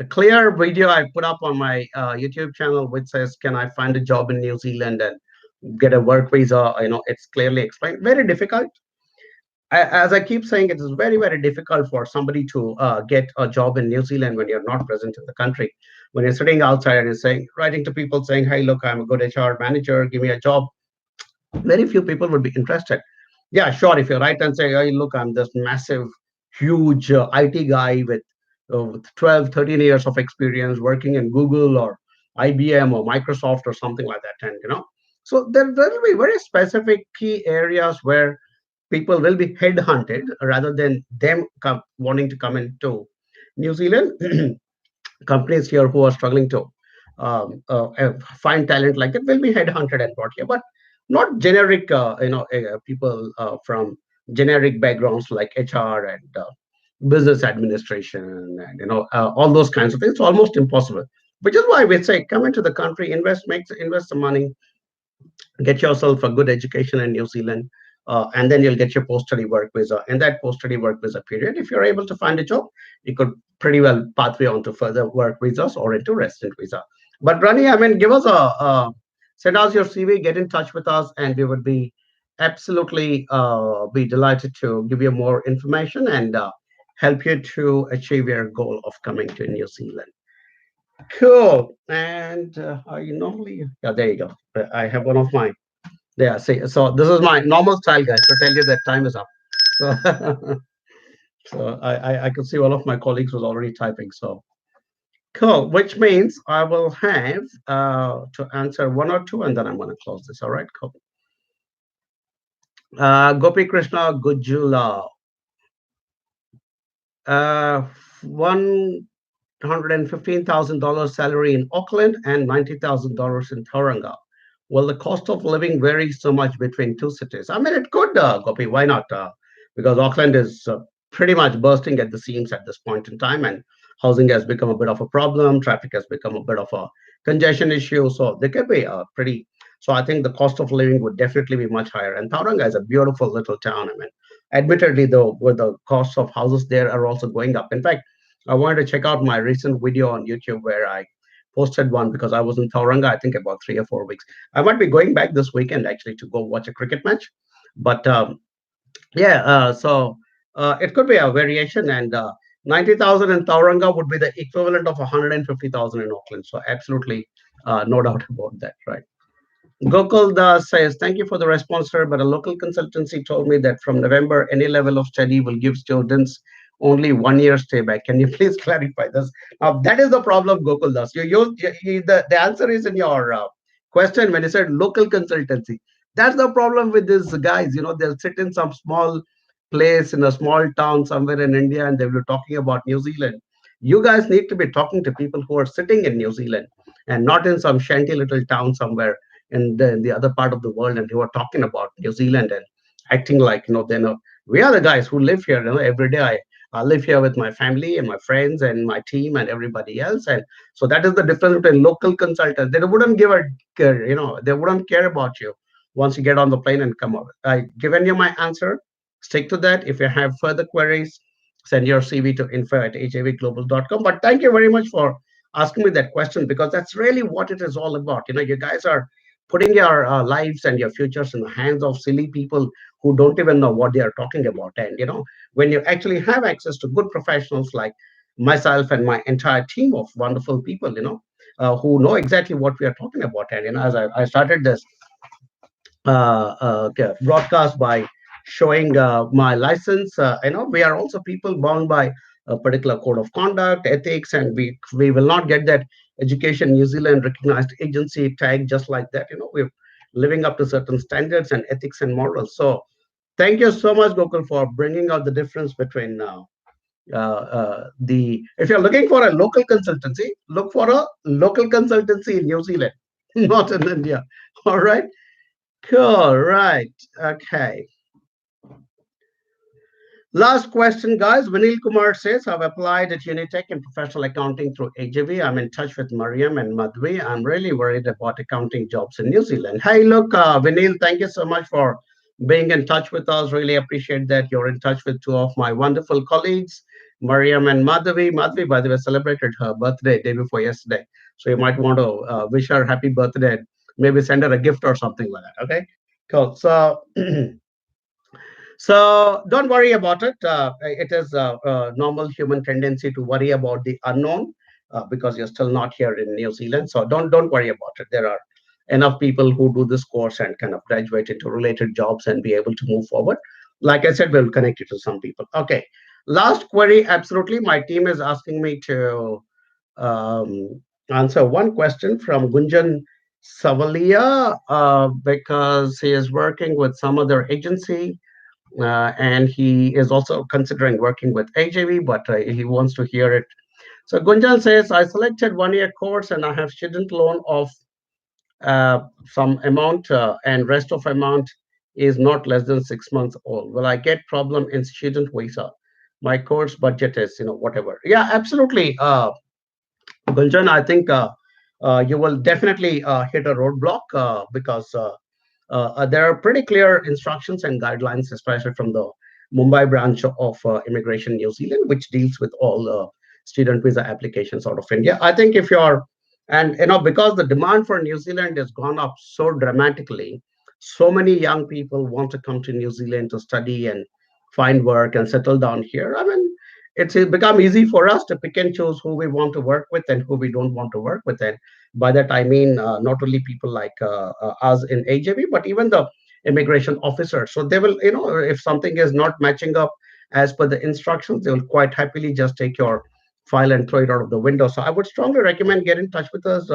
a clear video I put up on my YouTube channel, which says, "Can I find a job in New Zealand and get a work visa?" It's clearly explained. Very difficult. As I keep saying, it is very, very difficult for somebody to get a job in New Zealand when you're not present in the country. When you're sitting outside and you're saying, writing to people saying, "Hey, look, I'm a good HR manager. Give me a job." Very few people would be interested. Yeah, sure. If you write and say, "Hey, look, I'm this massive, huge IT guy with 12, 13 years of experience working in Google or IBM or Microsoft or something like that," and so there will be very specific key areas where people will be headhunted rather than them wanting to come into New Zealand. Companies here who are struggling to find talent like it will be headhunted and brought here, but not generic, people from generic backgrounds like HR and business administration and all those kinds of things. It's almost impossible. Which is why we say, come into the country, invest the money, get yourself a good education in New Zealand, and then you'll get your post-study work visa. In that post-study work visa period, if you're able to find a job, you could pretty well pathway on to further work visas or into resident visa. But Rani, I mean, give us send us your CV, get in touch with us, and we would be absolutely be delighted to give you more information and help you to achieve your goal of coming to New Zealand. Cool. And I normally, yeah, there you go. I have one of my, yeah, see, so this is my normal style, guys, to tell you that time is up. So, so I could see all of my colleagues was already typing. So cool, which means I will have to answer one or two, and then I'm going to close this. All right, cool. Gopi Krishna Gujula, 115,000 salary in Auckland and $90,000 in Tauranga. Well, the cost of living varies so much between two cities. I mean, it could, Gopi, why not? Because Auckland is pretty much bursting at the seams at this point in time, and housing has become a bit of a problem. Traffic has become a bit of a congestion issue. So they could be pretty. So I think the cost of living would definitely be much higher. And Tauranga is a beautiful little town. I mean, admittedly, though, with the costs of houses there are also going up. In fact, I wanted to check out my recent video on YouTube where I posted one because I was in Tauranga, I think about 3 or 4 weeks. I might be going back this weekend actually to go watch a cricket match. But yeah, so it could be a variation. And 90,000 in Tauranga would be the equivalent of 150,000 in Auckland. So absolutely, no doubt about that, right? Gokul Das says, thank you for the response, sir. But a local consultancy told me that from November, any level of study will give students only 1 year stay back. Can you please clarify this? Now, that is the problem, Gokul Das. The answer is in your question when you said local consultancy. That's the problem with these guys. They'll sit in some small place in a small town somewhere in India and they'll be talking about New Zealand. You guys need to be talking to people who are sitting in New Zealand and not in some shanty little town somewhere in the other part of the world, and who are talking about New Zealand and acting like they know we are the guys who live here. Every day I live here with my family and my friends and my team and everybody else, and so that is the difference between local consultants. They wouldn't give a they wouldn't care about you once you get on the plane and come over. I given you my answer. Stick to that. If you have further queries, send your CV to info@hvglobal.com. But thank you very much for asking me that question, because that's really what it is all about. You guys are putting your lives and your futures in the hands of silly people who don't even know what they are talking about. And when you actually have access to good professionals like myself and my entire team of wonderful people, who know exactly what we are talking about. And as I started this broadcast by showing my license. We are also people bound by a particular code of conduct, ethics, and we will not get that Education New Zealand recognized agency tag just like that. We're living up to certain standards and ethics and morals. So thank you so much, Gokul, for bringing out the difference between the. If you're looking for a local consultancy, look for a local consultancy in New Zealand, not in India. All right. Cool, right. Okay. Last question, guys. Vinil Kumar says, I've applied at Unitech in professional accounting through AJV. I'm in touch with Mariam and Madhvi. I'm really worried about accounting jobs in New Zealand. Hey, look, Vinil, thank you so much for being in touch with us. Really appreciate that you're in touch with two of my wonderful colleagues, Mariam and Madhvi. Madhvi, by the way, celebrated her birthday day before yesterday. So you might want to wish her happy birthday, maybe send her a gift or something like that. Okay, cool. So, so don't worry about it. It is a normal human tendency to worry about the unknown, because you're still not here in New Zealand. So don't worry about it. There are enough people who do this course and kind of graduate into related jobs and be able to move forward. Like I said, we'll connect you to some people. Okay. Last query. Absolutely. My team is asking me to answer one question from Gunjan Savalia, because he is working with some other agency, and he is also considering working with AJV, but he wants to hear it. So Gunjan says, I selected 1 year course and I have student loan of some amount, and rest of amount is not less than 6 months old. Will I get problem in student visa? My course budget is, whatever. Yeah, absolutely. Gunjan, I think you will definitely hit a roadblock, because there are pretty clear instructions and guidelines, especially from the Mumbai branch of Immigration New Zealand, which deals with all student visa applications out of India. I think if you're, and because the demand for New Zealand has gone up so dramatically, so many young people want to come to New Zealand to study and find work and settle down here. I mean, it's become easy for us to pick and choose who we want to work with and who we don't want to work with. And by that I mean not only people like us in AJB, but even the immigration officers. So they will, if something is not matching up as per the instructions, they will quite happily just take your file and throw it out of the window. So I would strongly recommend get in touch with us.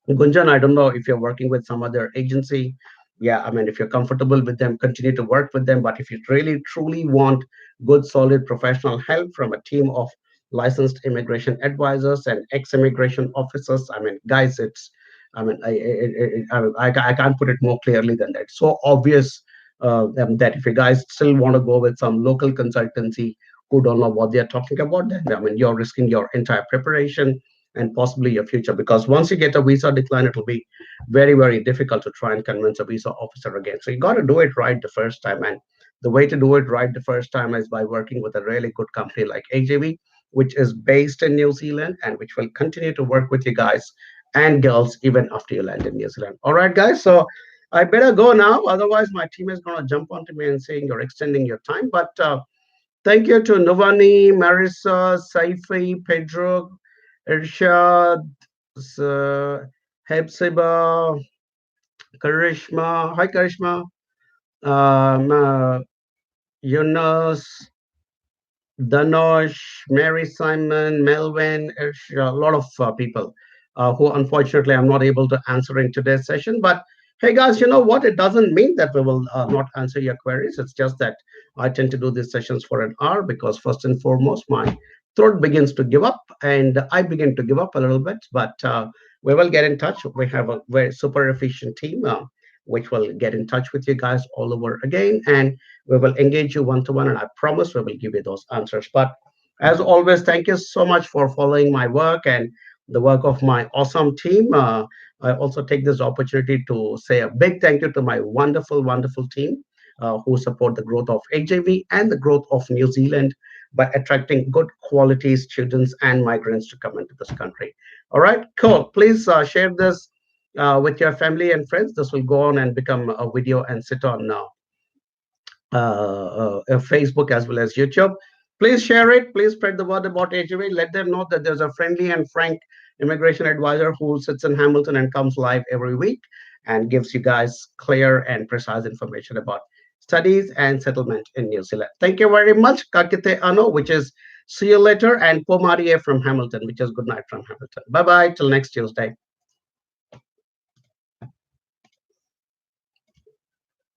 Gunjan, I don't know if you're working with some other agency. Yeah, I mean, if you're comfortable with them, continue to work with them. But if you really truly want good, solid professional help from a team of licensed immigration advisors and ex-immigration officers, I mean, guys, it's, I mean, I can't put it more clearly than that. So obvious that if you guys still want to go with some local consultancy who don't know what they're talking about, then I mean, you're risking your entire preparation and possibly your future. Because once you get a visa decline, it'll be very, very difficult to try and convince a visa officer again. So you got to do it right the first time. And the way to do it right the first time is by working with a really good company like AJV, which is based in New Zealand and which will continue to work with you guys and girls even after you land in New Zealand. All right, guys. So I better go now. Otherwise, my team is going to jump onto me and saying you're extending your time. But Thank you to Novani, Marissa, Saifi, Pedro, Irshad, uh, Hepzibah, Karishma. Hi, Karishma. Yunus, Danosh, Mary Simon, Melvin, a lot of people who unfortunately I'm not able to answer in today's session. But hey, guys, you know what? It doesn't mean that we will not answer your queries. It's just that I tend to do these sessions for an hour because, first and foremost, my throat begins to give up and I begin to give up a little bit. But we will get in touch. We have a very super efficient team. Which will get in touch with you guys all over again, and we will engage you one to one, and I promise we will give you those answers. But as always, thank you so much for following my work and the work of my awesome team. I also take this opportunity to say a big thank you to my wonderful, wonderful team who support the growth of HJV and the growth of New Zealand by attracting good quality students and migrants to come into this country. All right, cool. Please share this with your family and friends. This will go on and become a video and sit on Facebook as well as YouTube. Please share it. Please spread the word about HUA. Let them know that there's a friendly and frank immigration advisor who sits in Hamilton and comes live every week and gives you guys clear and precise information about studies and settlement in New Zealand. Thank you very much. Kakite Ano, which is see you later, and Pomarie from Hamilton, which is good night from Hamilton. Bye bye till next Tuesday.